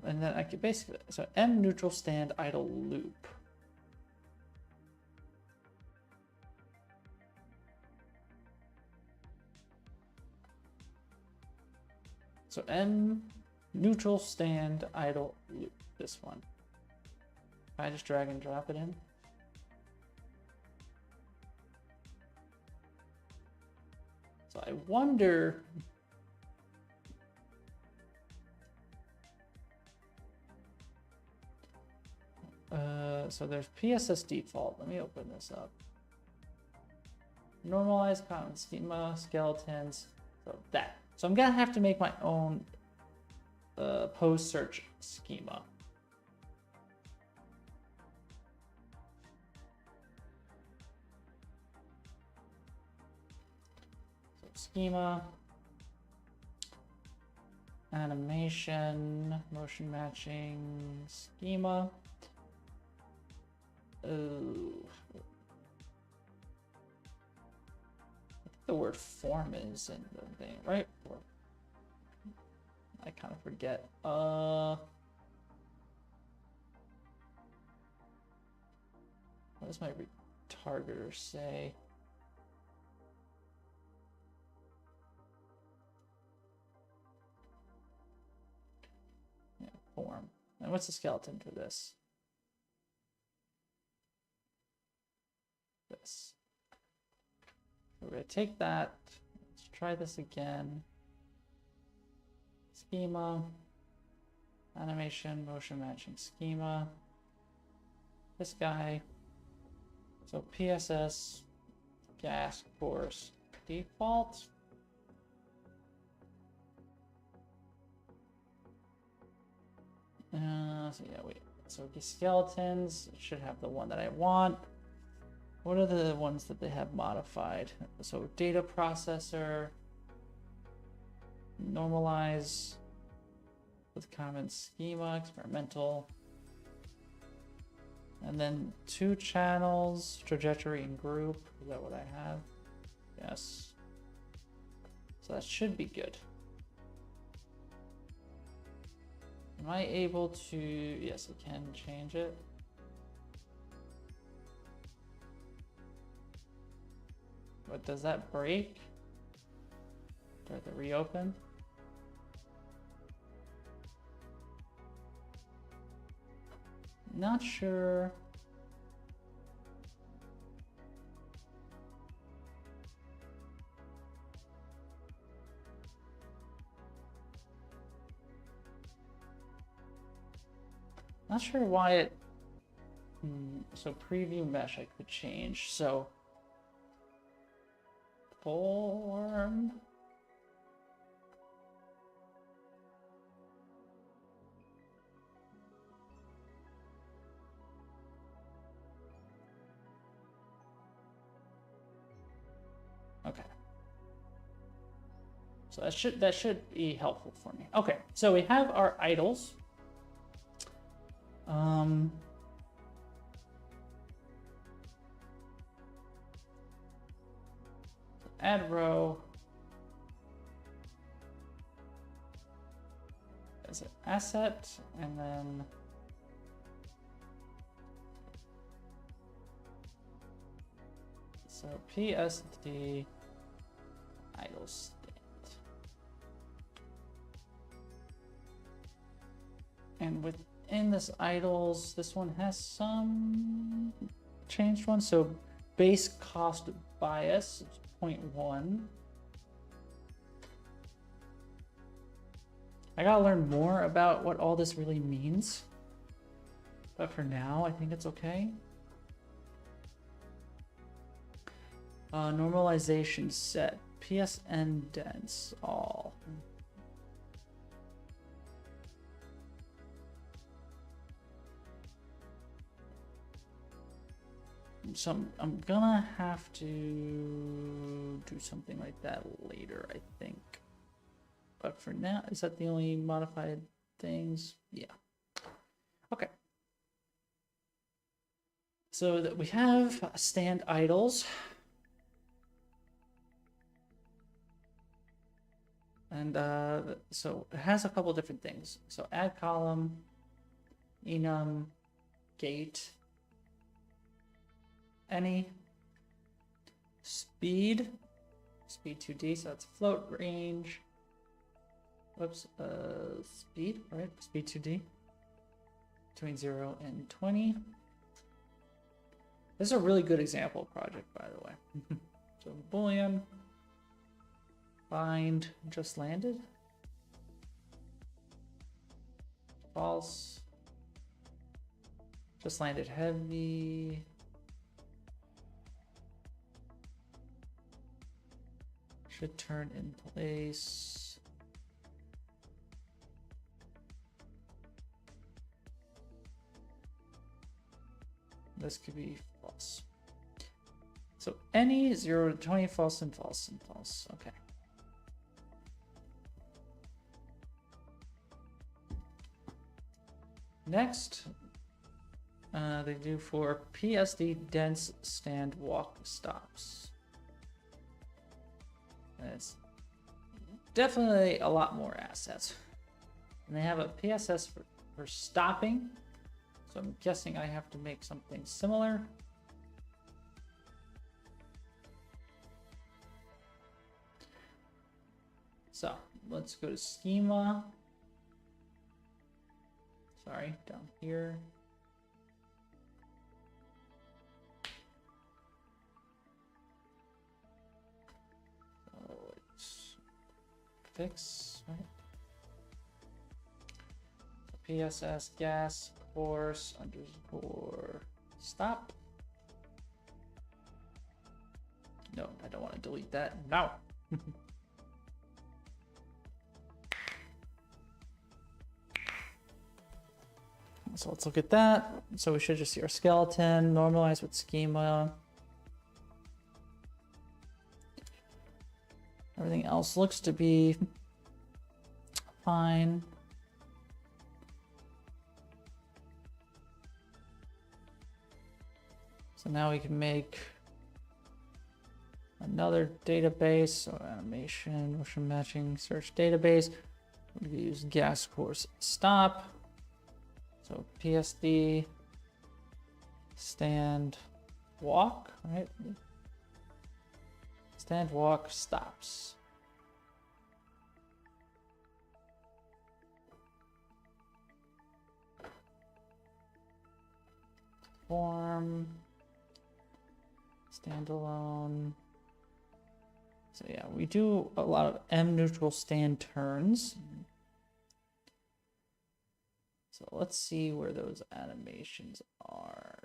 And then I could basically, so M neutral stand idle loop. So M neutral stand idle loop, this one. I just drag and drop it in. So I wonder, so there's PSS default. Let me open this up. Normalize common schema, skeletons, so that. So I'm gonna have to make my own post search schema. So schema, animation, motion matching, schema. Oh, I think the word form is in the thing, right? I kind of forget. What does my retargeter say? Yeah, form. And what's the skeleton for this? This. We're going to take that. Let's try this again. Schema, animation, motion matching schema. This guy. So PSS, gas course default. So yeah, wait. So the skeletons should have the one that I want. What are the ones that they have modified? So data processor, normalize with common schema, experimental. And then 2 channels, trajectory and group. Is that what I have? Yes. So that should be good. Am I able to, yes, I can change it. But does that break? Do I have to reopen? Not sure. Not sure why it, so preview mesh I could change. So form. Okay. So that should be helpful for me. Okay, so we have our idles. Add row as an asset, and then so PSD idle state. And within this idles, this one has some changed ones. So base cost bias, 0.1. I gotta learn more about what all this really means. But for now, I think it's okay. Normalization set, PSN dense, all. So I'm gonna have to do something like that later, I think. But for now, is that the only modified things? Yeah. Okay. So that we have stand idles. And so it has a couple different things. So add column, enum, gate, any, speed 2D, so that's float range. Whoops, speed, right? Speed 2D, between 0 and 20. This is a really good example project, by the way. So Boolean, bind, just landed, false, just landed heavy, should turn in place. This could be false. So any 0 to 20, false and false and false. Okay. Next, they do for PSD dense stand walk stops. And it's definitely a lot more assets. And they have a PSS for stopping. So I'm guessing I have to make something similar. So let's go to schema. Sorry, down here. So it's fix, right? PSS gas course underscore stop. No, I don't want to delete that. No. So let's look at that. So we should just see our skeleton, normalize with schema. Everything else looks to be fine. So now we can make another database. So animation, motion matching, search database. We can use gas course stop. So PSD stand walk, right? Stand walk stops. Form standalone. So yeah, we do a lot of M neutral stand turns. So let's see where those animations are.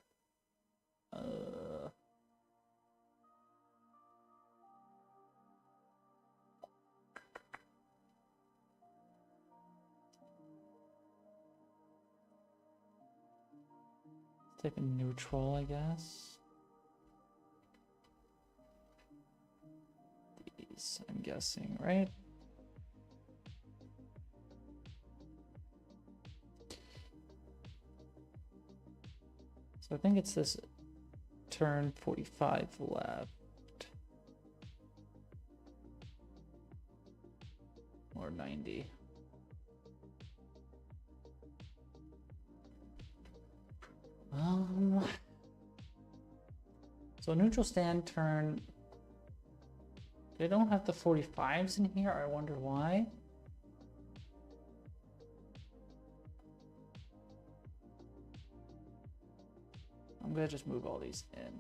Type in neutral, I guess. These, I'm guessing, right? So I think it's this turn 45 left. Or 90. So neutral stand turn. They don't have the 45s in here. I wonder why. I'm gonna just move all these in.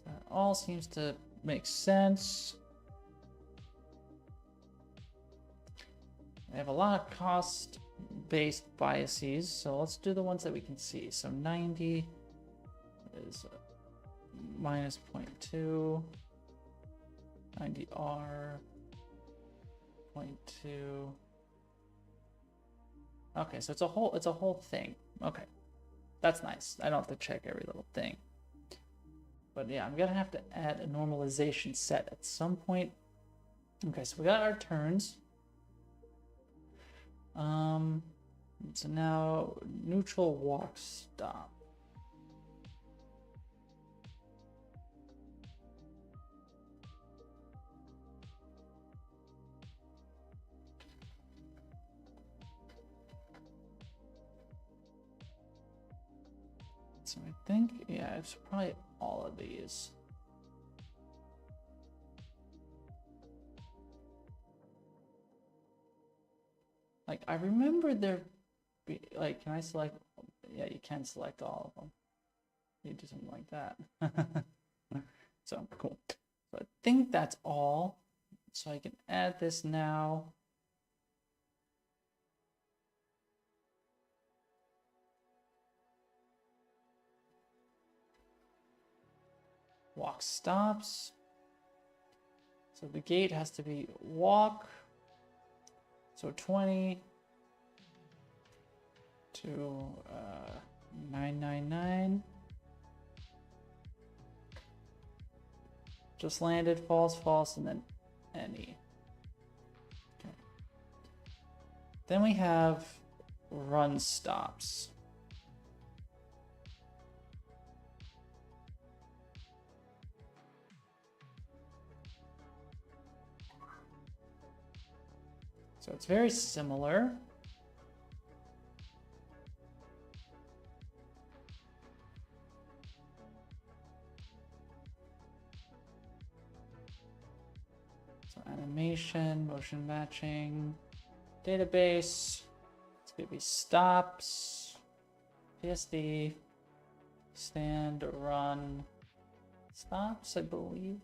So that all seems to make sense. I have a lot of cost-based biases, so let's do the ones that we can see. So 90 is minus 0.2, 90R, 0.2. Okay, so it's a whole thing. Okay, that's nice. I don't have to check every little thing. But yeah, I'm gonna have to add a normalization set at some point. Okay, so we got our turns. So now neutral walk stop. So I think, yeah, it's probably all of these. Like, I remember there be, like, can I select? Yeah, you can select all of them. You do something like that. So, cool. So I think that's all. So I can add this now. Walk stops. So the gate has to be walk. So 20 to 999. Just landed, false, false, and then any. Okay. Then we have run stops. So it's very similar. So animation, motion matching, database. It's gonna be stops, PSD, stand, run, stops, I believe.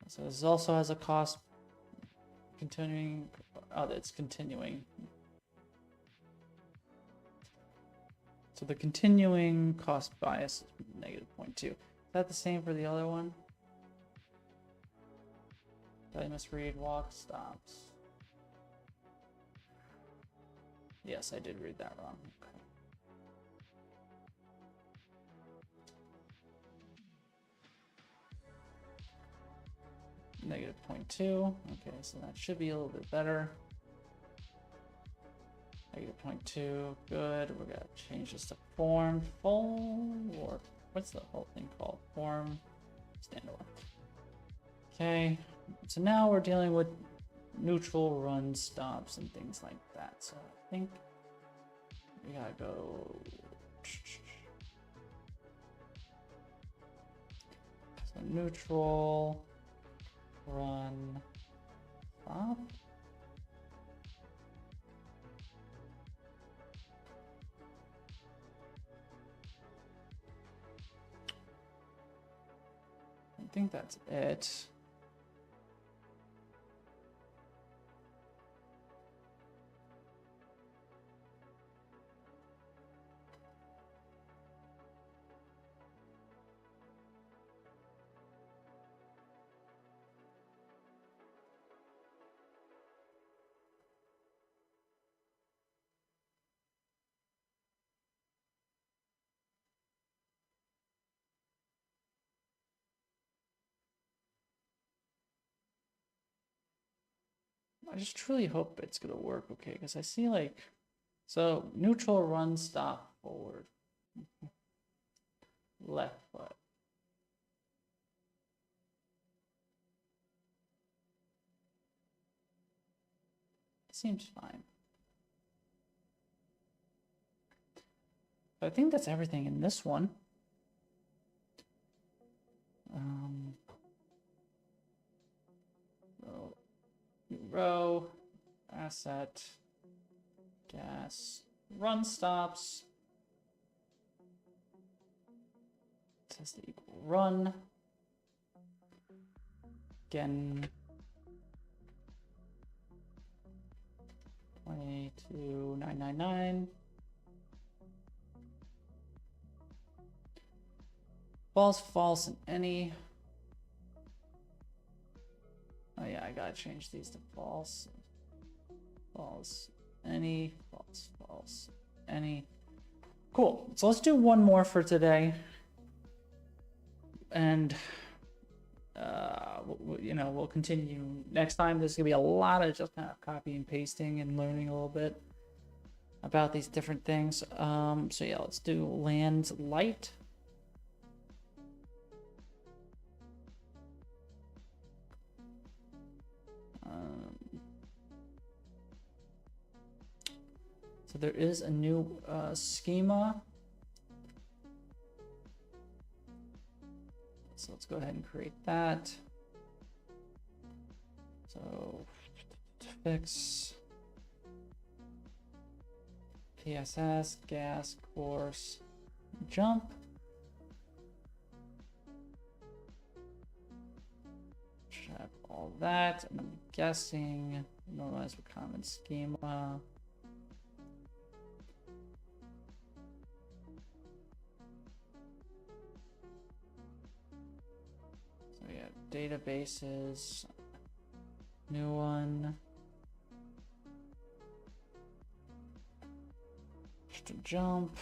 So this also has a cost continuing. Oh, it's continuing. So the continuing cost bias is negative 0.2. Is that the same for the other one? Did I misread walk stops? Yes, I did read that wrong. Okay. -0.2. Okay, so that should be a little bit better. -0.2, good. We're gonna change this to form full, or what's the whole thing called? Form standalone. Okay, so now we're dealing with neutral run stops and things like that. So I think we gotta go. So neutral run stop. I think that's it. I just truly hope it's gonna work okay, because I see like, so neutral run stop forward, left foot. Seems fine. But I think that's everything in this one. Row, asset, gas, run stops. Says the equal run. Again, 22,999. False, and any. Oh yeah, I gotta change these to false. False, any, false, any. Cool. So let's do one more for today. And we'll continue next time. There's gonna be a lot of just kind of copy and pasting and learning a little bit about these different things. So yeah, let's do land light. So there is a new schema. So let's go ahead and create that. So fix PSS, gas, course, jump. Check all that. And I'm guessing normalize with common schema. So yeah, databases, new one. Jump,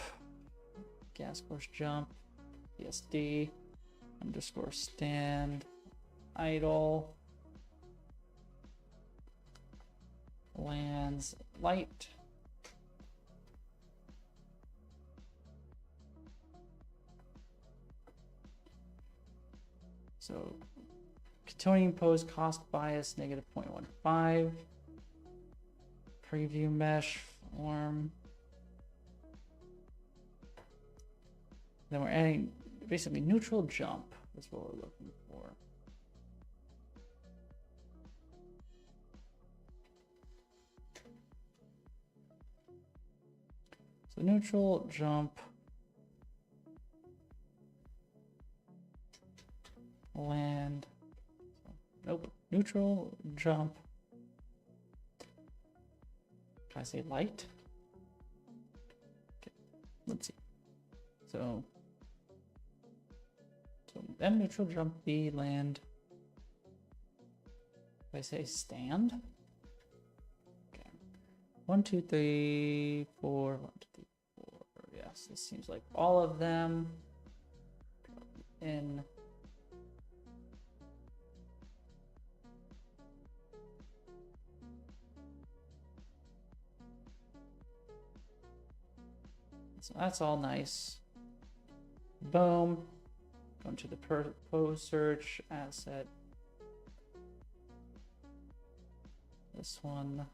gas course jump, PSD underscore stand, idle, lands light. So continuing pose cost bias -0.15, preview mesh form. Then we're adding basically neutral jump. That's what we're looking for. So neutral jump, land, nope, neutral jump. Can I say light? Okay, let's see. So M neutral jump, B land. If I say stand, okay. 1, 2, 3, 4. 1, 2, 3, 4. Yes, this seems like all of them in So that's all nice. Boom. Going to the pose search asset. This one.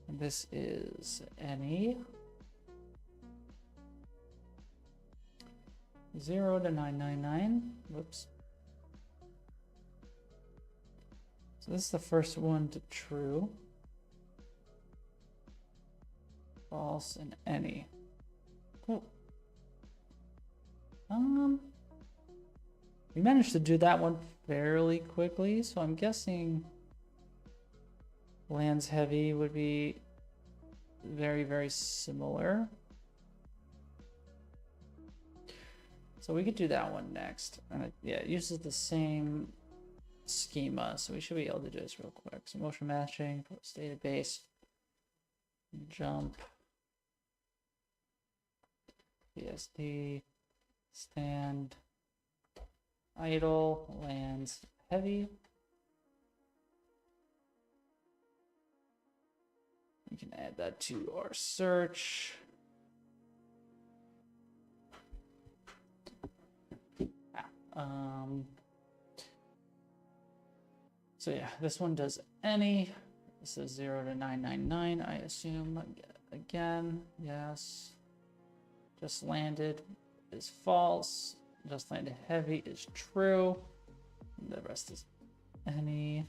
And this is any 0 to 999. Whoops. So this is the first one to true. False and any. Cool. We managed to do that one fairly quickly, so I'm guessing lands heavy would be very, very similar. So we could do that one next. And yeah, it uses the same schema, so we should be able to do this real quick. So motion matching, post database, jump, BSD, stand, idle, lands heavy. We can add that to our search. So yeah, this one does any. This is 0 to 999, I assume. Again, yes. Just landed is false. Just landed heavy is true. The rest is any.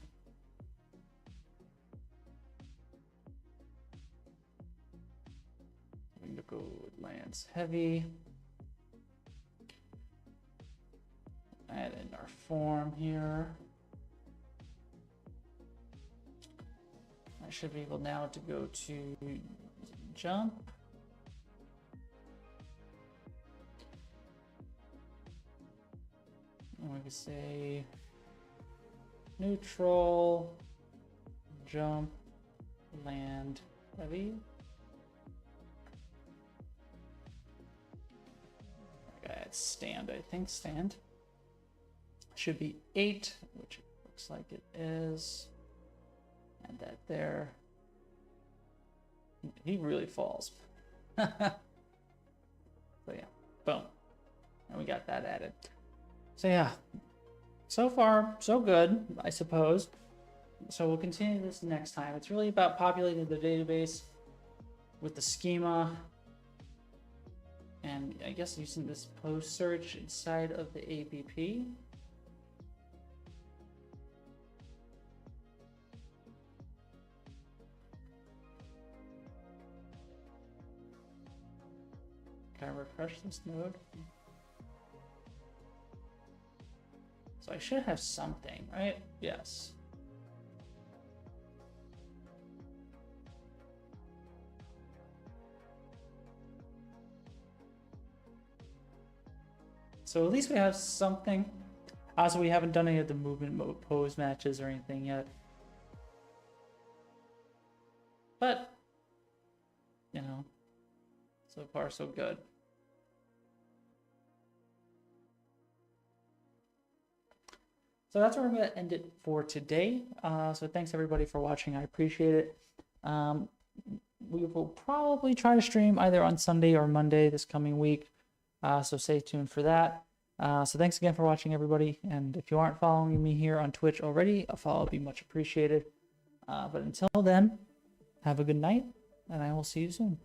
I'm going to go with lands heavy. Add in our form here. I should be able now to go to jump. And we can say neutral, jump, land, heavy. Add stand, I think stand. Should be 8, which looks like it is. Add that there. He really falls. So yeah, boom. And we got that added. So yeah, so far, so good, I suppose. So we'll continue this next time. It's really about populating the database with the schema. And I guess using this post search inside of the APP. Can I refresh this node? So I should have something, right? Yes. So at least we have something. Also, we haven't done any of the movement mode pose matches or anything yet. But, you know, so far so good. So that's where I'm going to end it for today. So thanks everybody for watching. I appreciate it. We will probably try to stream either on Sunday or Monday this coming week. So stay tuned for that. So thanks again for watching, everybody. And if you aren't following me here on Twitch already, a follow would be much appreciated. But until then, have a good night, and I will see you soon.